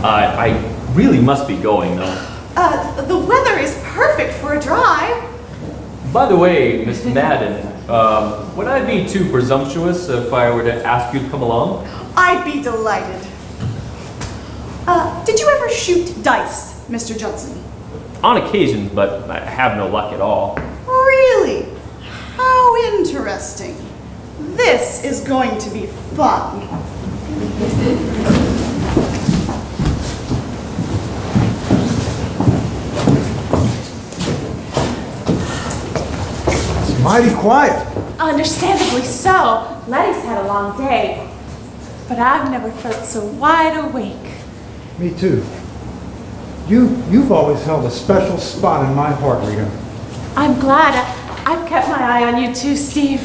I really must be going, though.
The weather is perfect for a drive.
By the way, Miss Madden, would I be too presumptuous if I were to ask you to come along?
I'd be delighted. Did you ever shoot dice, Mr. Judson?
On occasion, but I have no luck at all.
Really? How interesting. This is going to be fun.
It's mighty quiet.
Understandably so. Letty's had a long day. But I've never felt so wide awake.
Me too. You've always held a special spot in my heart, Rita.
I'm glad. I've kept my eye on you too, Steve.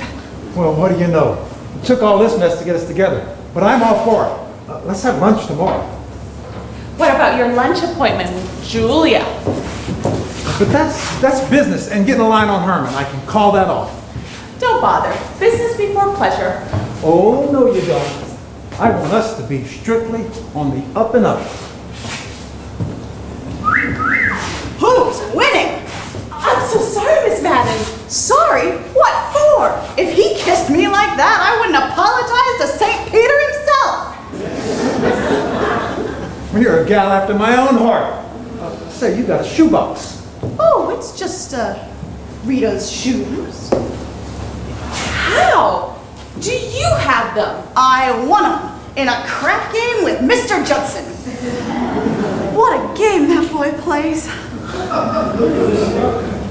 Well, what do you know? It took all this mess to get us together, but I'm all for it. Let's have lunch tomorrow.
What about your lunch appointment with Julia?
But that's business and getting a line on Herman. I can call that off.
Don't bother. Business before pleasure.
Oh, no you don't. I want us to be strictly on the up and up.
Who's winning?
I'm so sorry, Miss Madden.
Sorry? What for? If he kissed me like that, I wouldn't apologize to St. Peter himself.
Well, you're a gal after my own heart. Say, you got a shoebox.
Oh, it's just, Rita's shoes.
How? Do you have them?
I won them in a crap game with Mr. Judson. What a game that boy plays.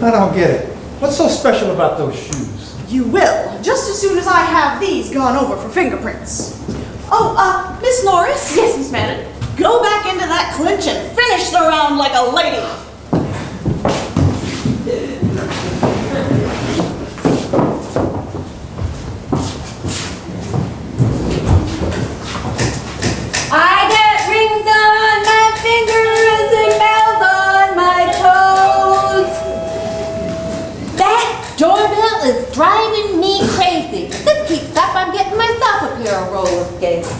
I don't get it. What's so special about those shoes?
You will, just as soon as I have these gone over for fingerprints. Oh, Miss Norris?
Yes, Miss Madden.
Go back into that clinch and finish the round like a lady.
I got rings on my fingers and bells on my toes. That doorbell is driving me crazy. This keeps up, I'm getting myself a pair of roller skates.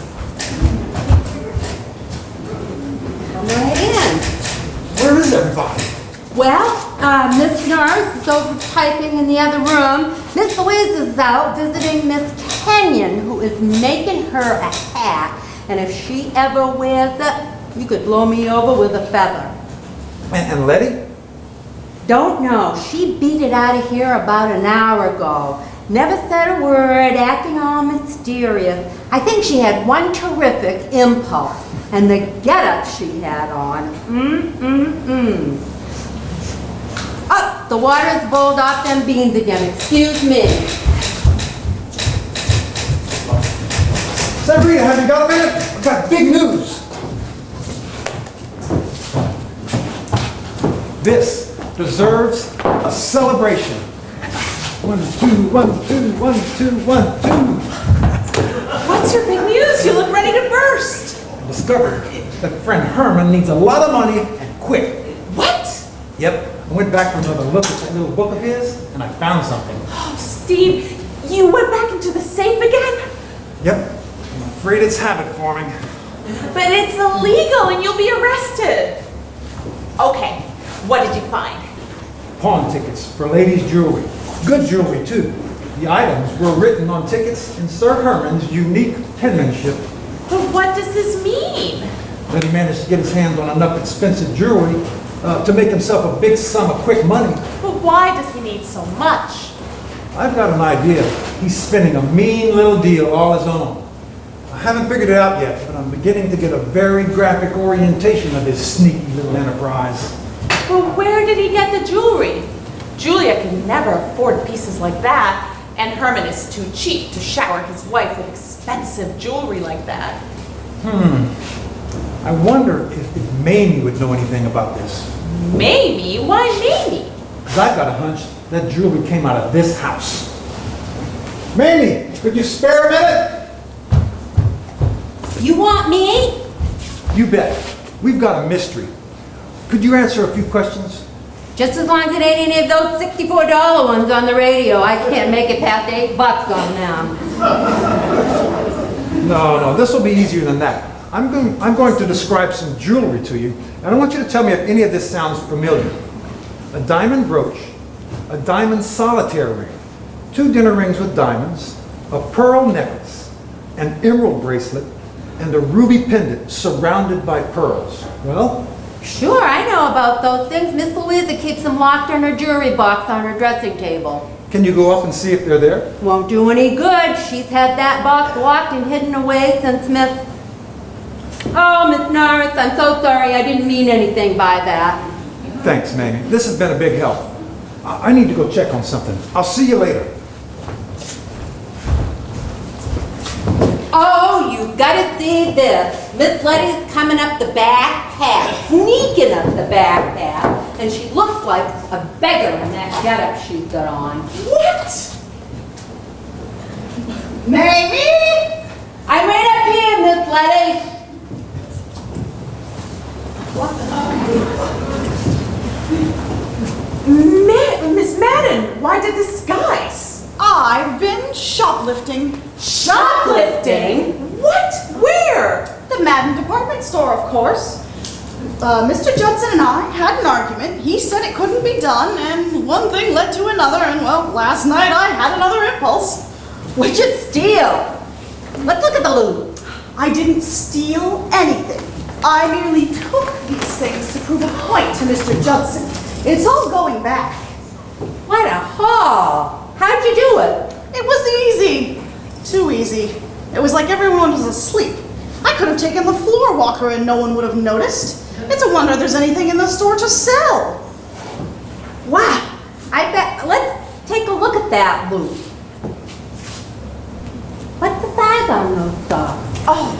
Come right in.
Where is everybody?
Well, Miss Norris is over typing in the other room. Miss Louise is out visiting Miss Kenyon, who is making her a hat. And if she ever wears it, you could blow me over with a feather.
And Letty?
Don't know. She beat it out of here about an hour ago. Never said a word, acting all mysterious. I think she had one terrific impulse. And the get-up she had on. Oh, the water's bowled off them beans again. Excuse me.
Say, Rita, have you got a minute? I've got big news. This deserves a celebration. 1, 2, 1, 2, 1, 2, 1, 2.
What's your big news? You look ready to burst.
I discovered that friend Herman needs a lot of money and quick.
What?
Yep, I went back for another look at that little book of his, and I found something.
Oh, Steve, you went back into the safe again?
Yep, I'm afraid it's habit forming.
But it's illegal and you'll be arrested. Okay, what did you find?
Pawn tickets for ladies' jewelry. Good jewelry, too. The items were written on tickets in Sir Herman's unique penmanship.
But what does this mean?
That he managed to get his hands on enough expensive jewelry to make himself a big sum of quick money.
But why does he need so much?
I've got an idea. He's spinning a mean little deal all his own. I haven't figured it out yet, but I'm beginning to get a very graphic orientation of his sneaky little enterprise.
But where did he get the jewelry? Julia can never afford pieces like that, and Herman is too cheap to shower his wife with expensive jewelry like that.
I wonder if Mamie would know anything about this.
Maybe? Why maybe?
Because I've got a hunch that jewelry came out of this house. Mamie, could you spare a minute?
You want me?
You bet. We've got a mystery. Could you answer a few questions?
Just as long as it ain't any of those $64 ones on the radio. I can't make it past $8 on them.
No, this will be easier than that. I'm going to describe some jewelry to you, and I want you to tell me if any of this sounds familiar. A diamond brooch, a diamond solitaire ring, 2 dinner rings with diamonds, a pearl necklace, an emerald bracelet, and a ruby pendant surrounded by pearls. Well?
Sure, I know about those things. Miss Louisa keeps them locked in her jewelry box on her dressing table.
Can you go up and see if they're there?
Won't do any good. She's had that box locked and hidden away since Miss... Oh, Miss Norris, I'm so sorry. I didn't mean anything by that.
Thanks, Mamie. This has been a big help. I need to go check on something. I'll see you later.
Oh, you gotta see this. Miss Letty's coming up the back path, sneaking up the back path, and she looks like a beggar in that getup she's got on.
What? Mamie?
I'm right up here, Miss Letty.
Miss Madden, why the disguise?
I've been shoplifting.
Shoplifting? What? Where?
The Madden department store, of course. Mr. Judson and I had an argument. He said it couldn't be done, and one thing led to another, and well, last night I had another impulse.
What'd you steal? Let's look at the loot.
I didn't steal anything. I merely took these things to prove a point to Mr. Judson. It's all going back.
What a haul. How'd you do it?
It was easy. Too easy. It was like everyone was asleep. I could have taken the floor walker and no one would have noticed. It's a wonder there's anything in the store to sell.
Wow. I bet. Let's take a look at that loot. What's the size on those socks?
Oh,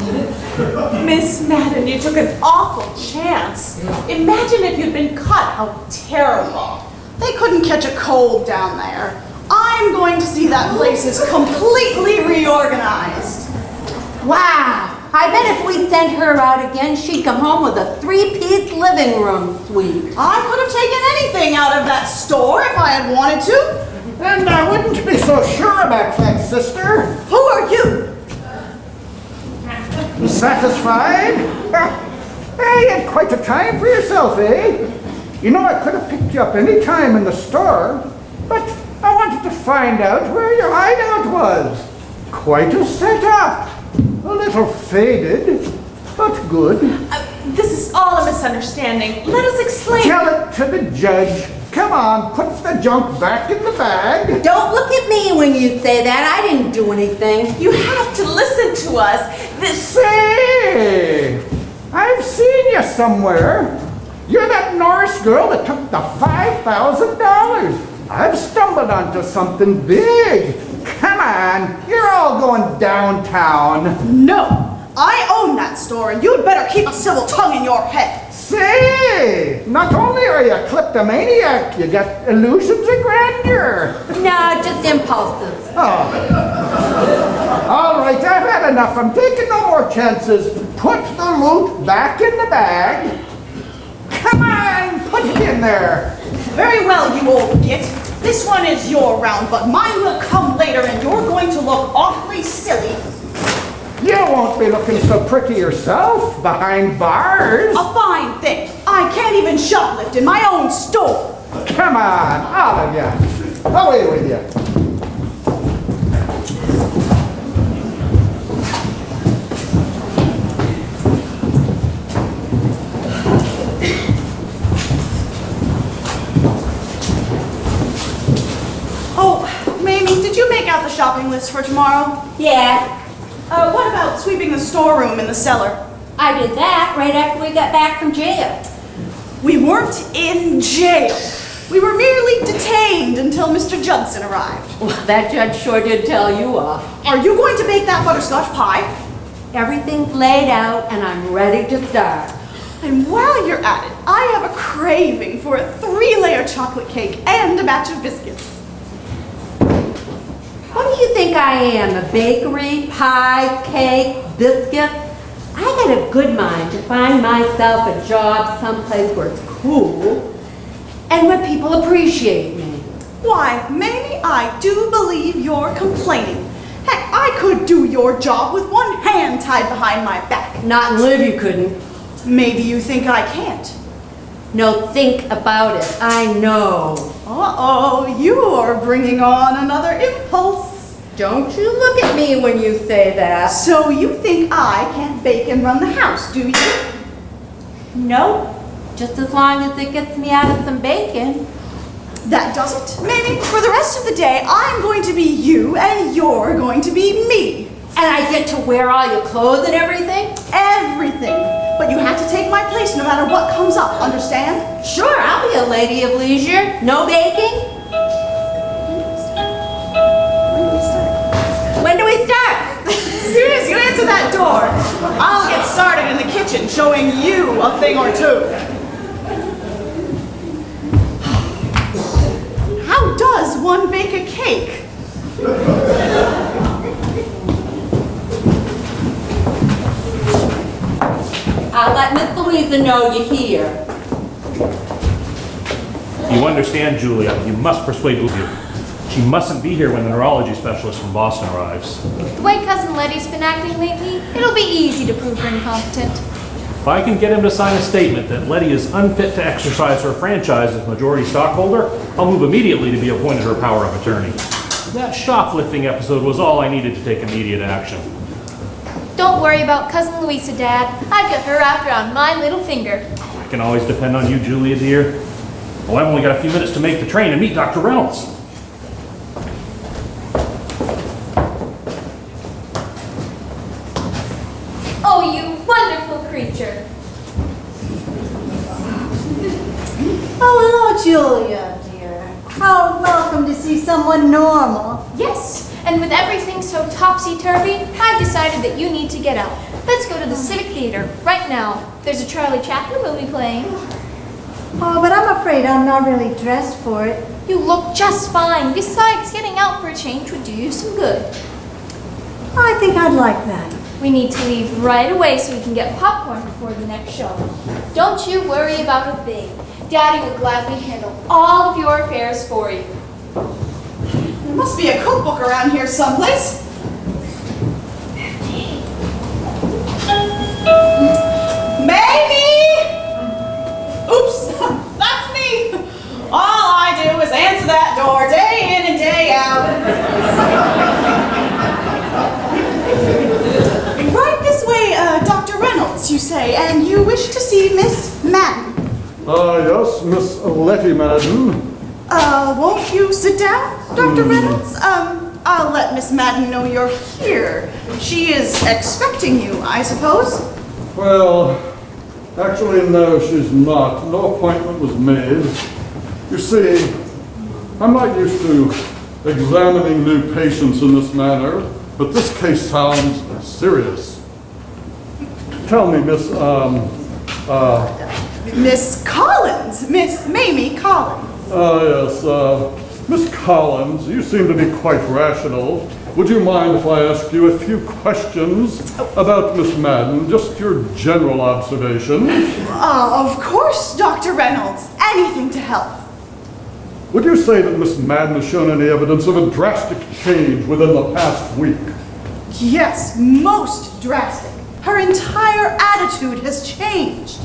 Miss Madden, you took an awful chance. Imagine if you'd been caught. How terrible.
They couldn't catch a cold down there. I'm going to see that place is completely reorganized.
Wow. I bet if we sent her out again, she'd come home with a 3-piece living room suite.
I could have taken anything out of that store if I had wanted to.
And I wouldn't be so sure about that, sister.
Who are you?
Satisfied? Hey, you had quite a time for yourself, eh? You know, I could have picked you up any time in the store, but I wanted to find out where your hideout was. Quite a setup. A little faded, but good.
This is all a misunderstanding. Let us explain.
Tell it to the judge. Come on, put the junk back in the bag.
Don't look at me when you say that. I didn't do anything.
You have to listen to us.
Say, I've seen you somewhere. You're that Norris girl that took the $5,000. I've stumbled onto something big. Come on, you're all going downtown.
No, I own that store and you'd better keep a civil tongue in your head.
Say, not only are you a kleptomaniac, you got illusions of grandeur.
No, just impulses.
Oh. All right, I've had enough. I'm taking no more chances. Put the loot back in the bag. Come on, put it in there.
Very well, you old git. This one is your round, but mine will come later and you're going to look awfully silly.
You won't be looking so pretty yourself behind bars.
A fine thing. I can't even shoplift in my own store.
Come on, all of you. Away with you.
make out the shopping list for tomorrow?
Yeah,
What about sweeping the storeroom and the cellar?
I did that right after we got back from jail.
We weren't in jail. We were merely detained until Mr. Judson arrived.
Well, that judge sure did tell you off.
Are you going to bake that butterscotch pie?
Everything's laid out and I'm ready to start.
And while you're at it, I have a craving for a 3-layer chocolate cake and a batch of biscuits.
What do you think I am, a bakery, pie, cake, biscuit? I got a good mind to find myself a job someplace where it's cool and where people appreciate me.
Why, Mamie, I do believe you're complaining. Heck, I could do your job with one hand tied behind my back.
Not in live you couldn't.
Maybe you think I can't.
No, think about it. I know.
Uh-oh, you're bringing on another impulse.
Don't you look at me when you say that.
So you think I can't bake and run the house, do you?
Nope. Just as long as it gets me out of some bacon.
That doesn't. Maybe for the rest of the day, I'm going to be you and you're going to be me.
And I get to wear all your clothes and everything?
Everything. But you have to take my place no matter what comes up, understand?
Sure, I'll be a lady of leisure. No baking? When do we start?
As soon as you answer that door, I'll get started in the kitchen showing you a thing or two. How does one bake a cake?
I'll let Miss Louisa know you're here.
You understand, Julia, you must persuade Lucy. She mustn't be here when the neurology specialist from Boston arrives.
The way Cousin Letty's been acting lately, it'll be easy to prove her incompetent.
If I can get him to sign a statement that Letty is unfit to exercise her franchise as majority stockholder, I'll move immediately to be appointed her power of attorney. That shoplifting episode was all I needed to take immediate action.
Don't worry about Cousin Louisa, Dad. I've got her wrapped around my little finger.
I can always depend on you, Julia, dear. Well, I've only got a few minutes to make the train and meet Dr. Reynolds.
Oh, you wonderful creature.
Oh, hello, Julia, dear. How welcome to see someone normal.
Yes, and with everything so topsy-turvy, I've decided that you need to get out. Let's go to the Civic Theater right now. There's a Charlie Chaplin movie playing.
Oh, but I'm afraid I'm not really dressed for it.
You look just fine. Besides, getting out for a change would do you some good.
I think I'd like that.
We need to leave right away so we can get popcorn before the next show. Don't you worry about a thing. Daddy will gladly handle all of your affairs for you.
There must be a cookbook around here someplace. Mamie! Oops, that's me. All I do is answer that door day in and day out. Right this way, Dr. Reynolds, you say, and you wish to see Miss Madden.
Yes, Miss Letty Madden.
Won't you sit down, Dr. Reynolds? I'll let Miss Madden know you're here. She is expecting you, I suppose.
Well, actually, no, she's not. No appointment was made. You see, I'm not used to examining new patients in this manner, but this case sounds serious. Tell me, Miss
Collins, Miss Mamie Collins.
Yes, Miss Collins, you seem to be quite rational. Would you mind if I ask you a few questions about Miss Madden, just your general observation?
Of course, Dr. Reynolds. Anything to help.
Would you say that Miss Madden has shown any evidence of a drastic change within the past week?
Yes, most drastic. Her entire attitude has changed.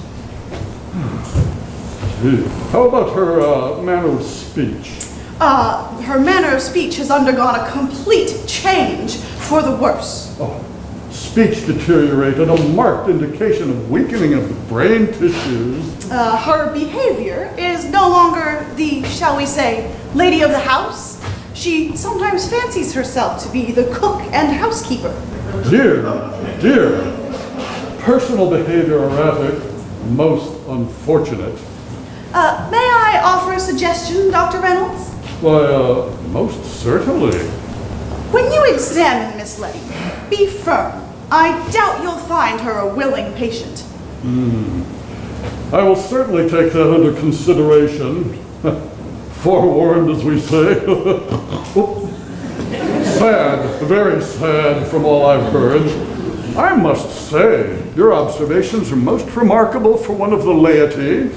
How about her manner of speech?
Her manner of speech has undergone a complete change for the worse.
Oh, speech deteriorated, a marked indication of weakening of the brain tissues.
Her behavior is no longer the, shall we say, lady of the house. She sometimes fancies herself to be the cook and housekeeper.
Dear, personal behavior erratic, most unfortunate.
May I offer a suggestion, Dr. Reynolds?
Why, most certainly.
When you examine Miss Letty, be firm. I doubt you'll find her a willing patient.
I will certainly take that under consideration. Forewarned, as we say. Sad, very sad from all I've heard. I must say, your observations are most remarkable for one of the laity.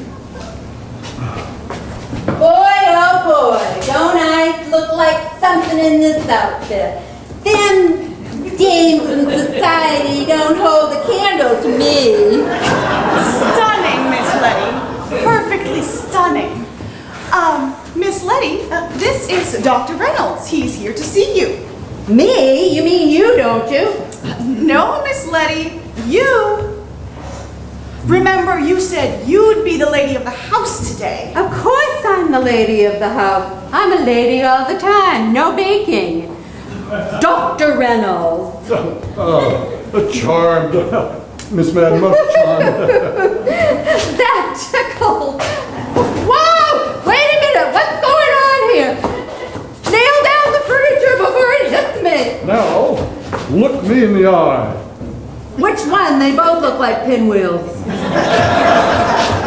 Boy, oh boy, don't I look like something in this outfit. Them dames in society don't hold a candle to me.
Stunning, Miss Letty. Perfectly stunning. Miss Letty, this is Dr. Reynolds. He's here to see you.
Me? You mean you, don't you?
No, Miss Letty, you. Remember, you said you'd be the lady of the house today.
Of course I'm the lady of the house. I'm a lady all the time, no baking. Dr. Reynolds.
Charmed. Miss Madden, most charmed.
That tickled. Whoa! Wait a minute, what's going on here? Nail down the furniture before it hits me.
Now, look me in the eye.
Which one? They both look like pinwheels.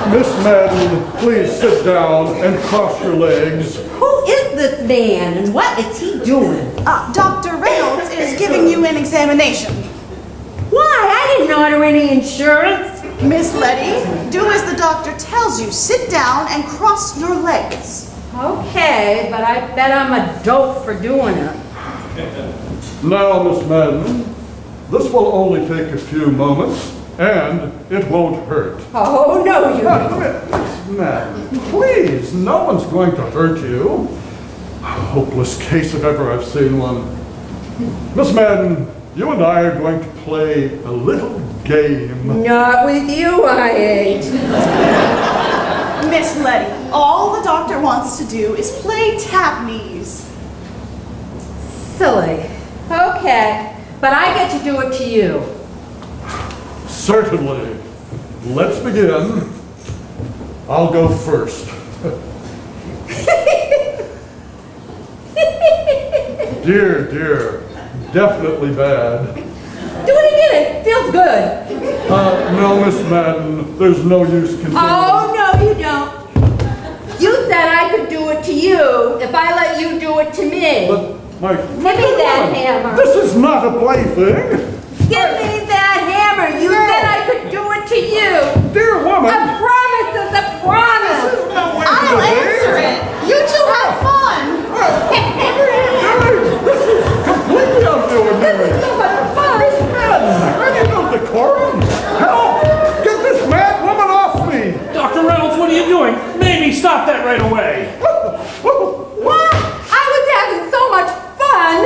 Miss Madden, please sit down and cross your legs.
Who is this man and what is he doing?
Dr. Reynolds is giving you an examination.
Why? I didn't order any insurance.
Miss Letty, do as the doctor tells you. Sit down and cross your legs.
Okay, but I bet I'm a dope for doing it.
Now, Miss Madden, this will only take a few moments, and it won't hurt.
Oh, no, you don't.
Miss Madden, please, no one's going to hurt you. A hopeless case if ever I've seen one. Miss Madden, you and I are going to play a little game.
Not with you, I ain't.
Miss Letty, all the doctor wants to do is play tap knees.
Silly. Okay, but I get to do it to you.
Certainly. Let's begin. I'll go first. Dear, definitely bad.
Do it again, it feels good.
No, Miss Madden, there's no use continuing.
Oh, no, you don't. You said I could do it to you if I let you do it to me.
But, my...
Give me that hammer.
This is not a plaything.
Give me that hammer. You said I could do it to you.
Dear woman.
A promise is a promise.
I'll answer it. You two have fun.
This is completely out of the ordinary.
So much fun.
Miss Madden, I need no decorum. Help! Get this mad woman off me.
Dr. Reynolds, what are you doing? Mamie, stop that right away.
What? I was having so much fun.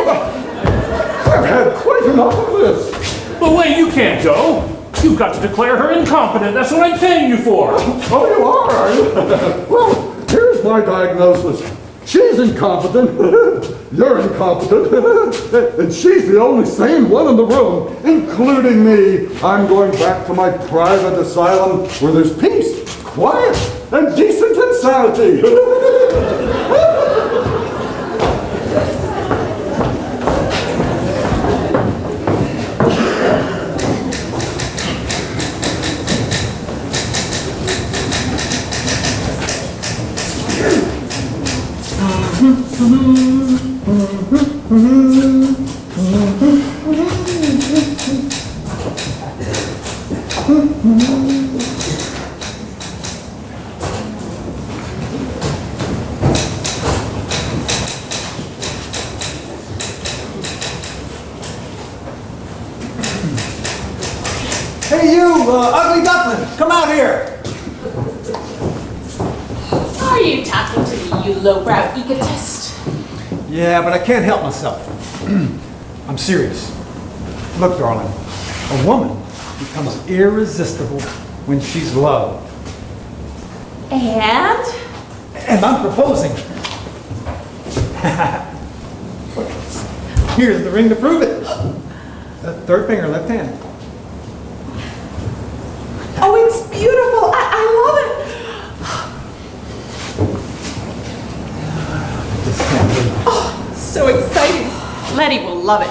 I've had quite enough of this.
But wait, you can't go. You've got to declare her incompetent. That's what I'm paying you for.
Oh, you are? Well, here's my diagnosis. She's incompetent, you're incompetent, and she's the only sane one in the room, including me. I'm going back to my private asylum where there's peace, quiet, and decent insanity.
Hey, you, ugly duckling, come out here.
Are you talking to me, you lowbrow egotist?
Yeah, but I can't help myself. I'm serious. Look, darling, a woman becomes irresistible when she's loved.
And?
And I'm proposing. Here's the ring to prove it. Third finger, left hand.
Oh, it's beautiful. I love it. Oh, it's so exciting. Letty will love it.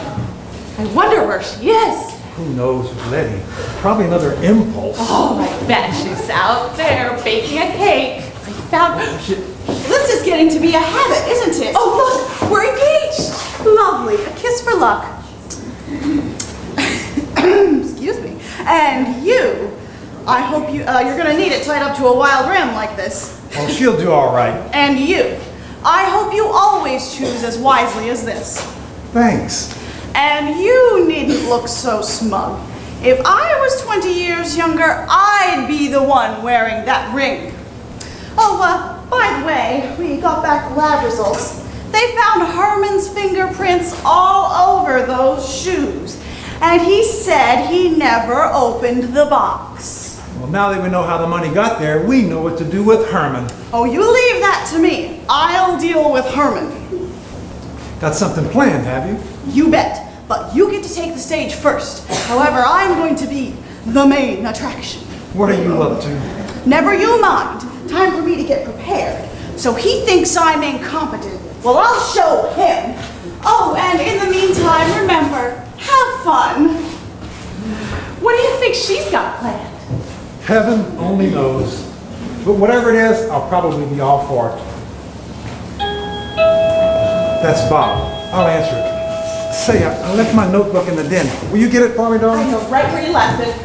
I wonder where she is.
Who knows with Letty? Probably another impulse.
Oh, I bet she's out there baking a cake. I found. This is getting to be a habit, isn't it? Oh, look, we're engaged. Lovely. A kiss for luck. Excuse me. And you. I hope you're gonna need it tied up to a wild ram like this.
Oh, she'll do all right.
And you. I hope you always choose as wisely as this.
Thanks.
And you needn't look so smug. If I was 20 years younger, I'd be the one wearing that ring. Oh, by the way, we got back the lab results. They found Herman's fingerprints all over those shoes. And he said he never opened the box.
Well, now that we know how the money got there, we know what to do with Herman.
Oh, you leave that to me. I'll deal with Herman.
Got something planned, have you?
You bet. But you get to take the stage first. However, I'm going to be the main attraction.
What are you up to?
Never you mind. Time for me to get prepared. So he thinks I'm incompetent. Well, I'll show him. Oh, and in the meantime, remember, have fun. What do you think she's got planned?
Heaven only knows. But whatever it is, I'll probably be all for it. That's Bob. I'll answer it. Say, I left my notebook in the den. Will you get it for me,
I
darling?
know right where you left it.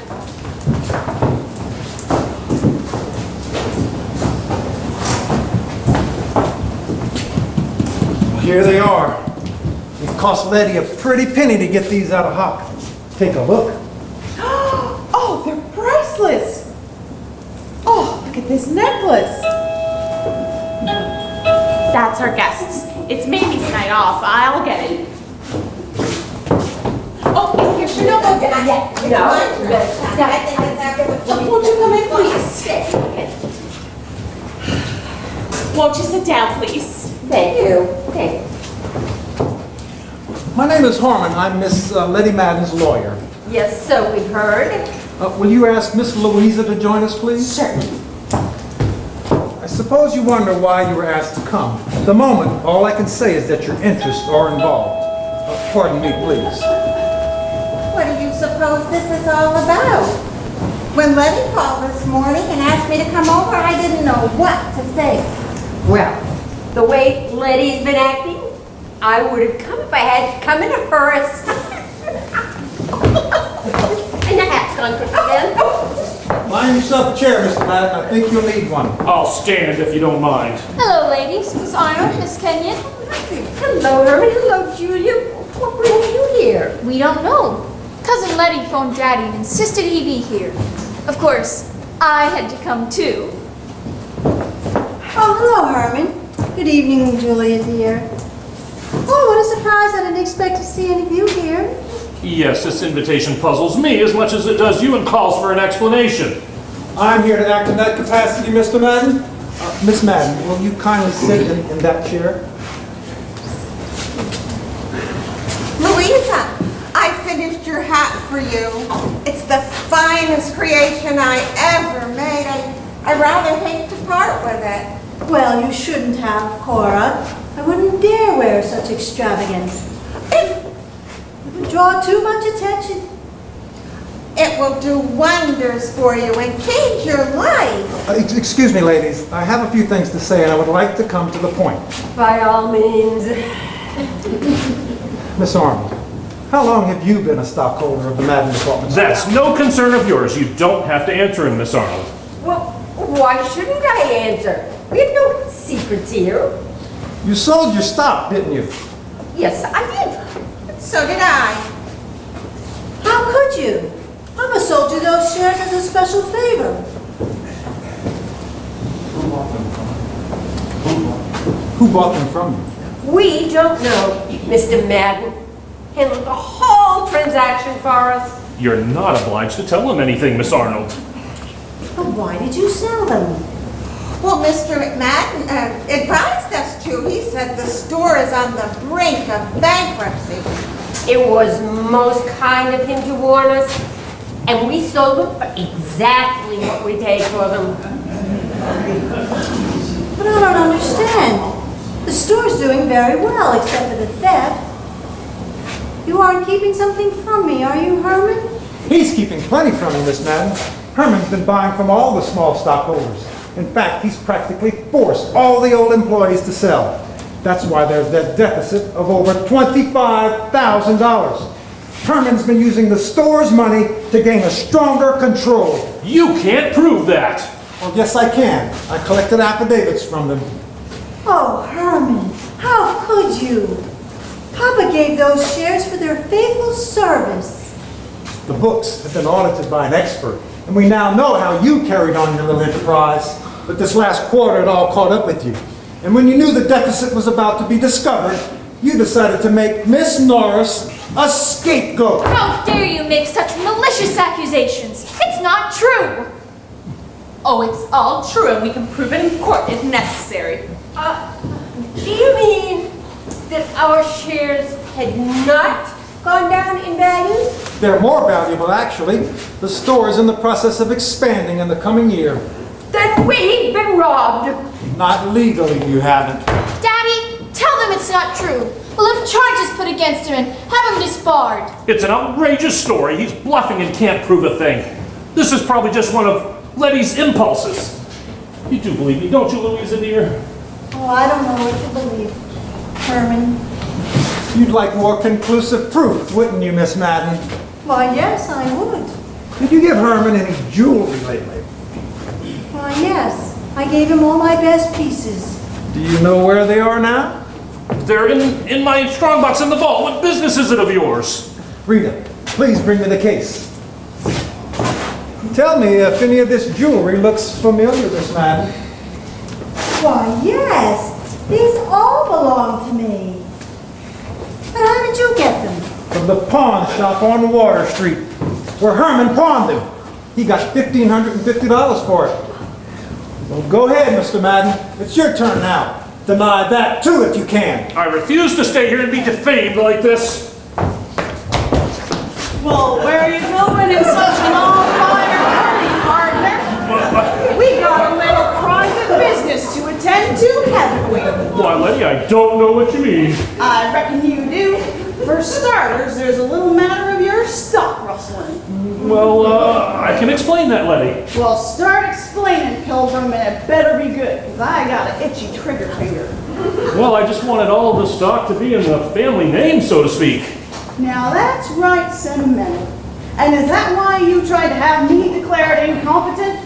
Here they are. It cost Letty a pretty penny to get these out of Hock. Take a look.
Oh, they're priceless. Oh, look at this necklace. That's our guests. It's Mamie's night off. I'll get it. Oh, here's your notebook. Won't you come in, please? Won't you sit down, please?
Thank you. Thank you.
My name is Harmon. I'm Miss Letty Madden's lawyer.
Yes, so we've heard.
Will you ask Miss Louisa to join us, please?
Certainly.
I suppose you wonder why you were asked to come. At the moment, all I can say is that your interests are involved. Pardon me, please.
What do you suppose this is all about? When Letty called this morning and asked me to come over, I didn't know what to say.
Well, the way Letty's been acting, I would have come if I had to come in a hurry. And the hat's gone again.
Find yourself a chair, Mr. Madden. I think you'll need one.
I'll stand if you don't mind.
Hello, ladies. Miss Arnold, Miss Kenyon.
Hello, Herman. Hello, Julia. What brings you here?
We don't know. Cousin Letty phoned Daddy and insisted he be here. Of course, I had to come too.
Oh, hello, Herman. Good evening, Julia dear. Oh, what a surprise. I didn't expect to see any of you here.
Yes, this invitation puzzles me as much as it does you and calls for an explanation.
I'm here to act in that capacity, Mr. Madden. Miss Madden, will you kindly sit in that chair?
Louisa, I finished your hat for you. It's the finest creation I ever made. I rather hate to part with it.
Well, you shouldn't have, Cora. I wouldn't dare wear such extravagance. It would draw too much attention.
It will do wonders for you and change your life.
Excuse me, ladies. I have a few things to say, and I would like to come to the point.
By all means.
Miss Arnold, how long have you been a stockholder of the Madden Department?
That's no concern of yours. You don't have to answer him, Miss Arnold.
Well, why shouldn't I answer? We have no secrets here.
You sold your stock, didn't you?
Yes, I did.
So did I.
How could you? Mama sold you those shares as a special favor.
Who bought them from you?
We don't know, Mr. Madden. Handled the whole transaction for us.
You're not obliged to tell him anything, Miss Arnold.
But why did you sell them?
Well, Mr. McMadden advised us to. He said the store is on the brink of bankruptcy.
It was most kind of him to warn us, and we sold them for exactly what we paid for them.
But I don't understand. The store's doing very well, except for the theft. You aren't keeping something from me, are you, Herman?
He's keeping plenty from you, Miss Madden. Herman's been buying from all the small stockholders. In fact, he's practically forced all the old employees to sell. That's why there's that deficit of over $25,000. Herman's been using the store's money to gain a stronger control.
You can't prove that.
Well, yes, I can. I collected affidavits from them.
Oh, Herman, how could you? Papa gave those shares for their faithful service.
The books have been audited by an expert, and we now know how you carried on your little enterprise. But this last quarter, it all caught up with you. And when you knew the deficit was about to be discovered, you decided to make Miss Norris a scapegoat.
How dare you make such malicious accusations? It's not true.
Oh, it's all true, and we can prove it in court if necessary.
Do you mean that our shares had not gone down in value?
They're more valuable, actually. The store is in the process of expanding in the coming year.
Then we've been robbed.
Not legally, you haven't.
Daddy, tell them it's not true. We'll have charges put against him and have him disbarred.
It's an outrageous story. He's bluffing and can't prove a thing. This is probably just one of Letty's impulses. You do believe me, don't you, Louisa dear?
Oh, I don't know what to believe, Herman.
You'd like more conclusive proof, wouldn't you, Miss Madden?
Why, yes, I would.
Did you give Herman any jewelry lately?
Why, yes. I gave him all my best pieces.
Do you know where they are now?
They're in my strongbox in the vault. What business is it of yours?
Rita, please bring me the case. Tell me if any of this jewelry looks familiar, Miss Madden.
Why, yes. These all belong to me. But how did you get them?
From the pawn shop on Water Street, where Herman pawned them. He got $1,550 for it. Well, go ahead, Mr. Madden. It's your turn now. Deny that, too, if you can.
I refuse to stay here and be defamed like this.
Well, where are you going in such an all-fire hurry, partner? We got a little private business to attend to, haven't we?
Why, Letty, I don't know what you mean.
I reckon you do. For starters, there's a little matter of your stock rustling.
Well, I can explain that, Letty.
Well, start explaining, Pilgrim, and it better be good, because I got an itchy trigger finger.
Well, I just wanted all of the stock to be in the family name, so to speak.
Now that's right sentimental. And is that why you tried to have me declared incompetent?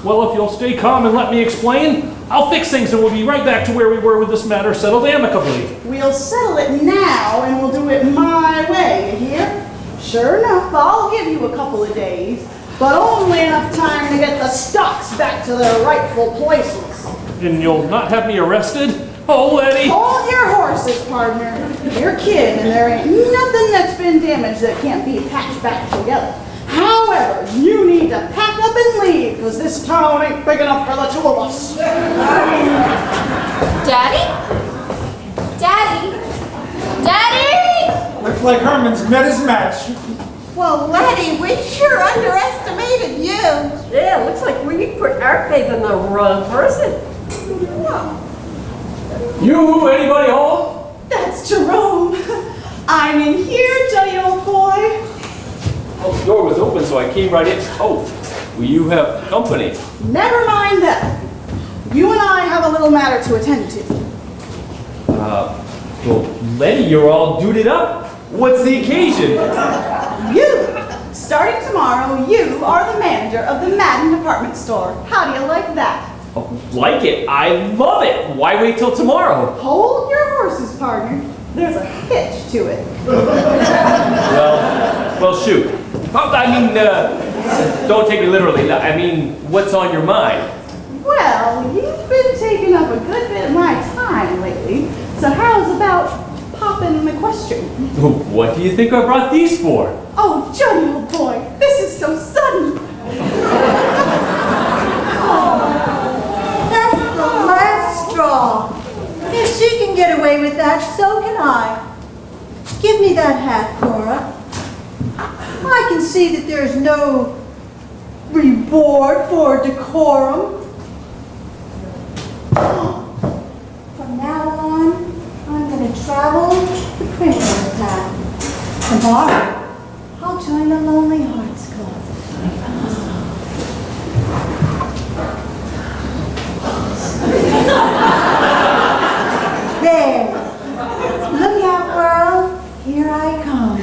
Well, if you'll stay calm and let me explain, I'll fix things and we'll be right back to where we were with this matter settled amicably.
We'll settle it now, and we'll do it my way, you hear? Sure enough, I'll give you a couple of days, but only enough time to get the stocks back to their rightful places.
And you'll not have me arrested? Oh, Letty!
Hold your horses, partner. You're kidding, and there ain't nothing that's been damaged that can't be patched back together. However, you need to pack up and leave, because this town ain't big enough for the two of us.
Daddy? Daddy? Daddy?
Looks like Herman's met his match.
Well, Letty, we sure underestimated you.
Yeah, looks like we put our faith in the wrong person.
You, anybody home?
That's Jerome. I'm in here, Johnny old boy.
Oh, the door was open, so I came right in. Oh, well, you have company.
Never mind that. You and I have a little matter to attend to.
Well, Letty, you're all duded up. What's the occasion?
You, starting tomorrow, you are the manager of the Madden department store. How do you like that?
Oh, like it? I love it. Why wait till tomorrow?
Hold your horses, partner. There's a hitch to it.
Well, shoot. Don't take it literally. I mean, what's on your mind?
Well, you've been taking up a good bit of my time lately, so how's about popping the question?
What do you think I brought these for?
Oh, Johnny, old boy, this is so sudden.
That's get away with that, so can I. Give me that hat, Cora. I can see that there's no reward for decorum. From now on, I'm going to travel the Primrose Path. Tomorrow, I'll join the Lonely Hearts Club. There. Look out, world. Here I come.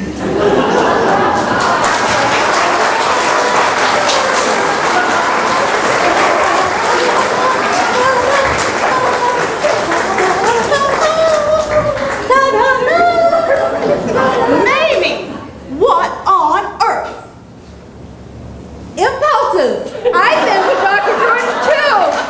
Mamie, what on earth?
Impulses. I've been with Dr. Jordan too.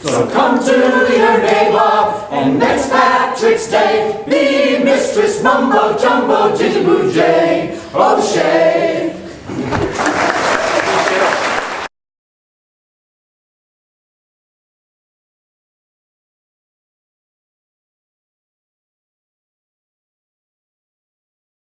So come to your neighbor on next Patrick's Day. Be Mistress Mumbo Jumbo Jitterboo Jay. O'Shea.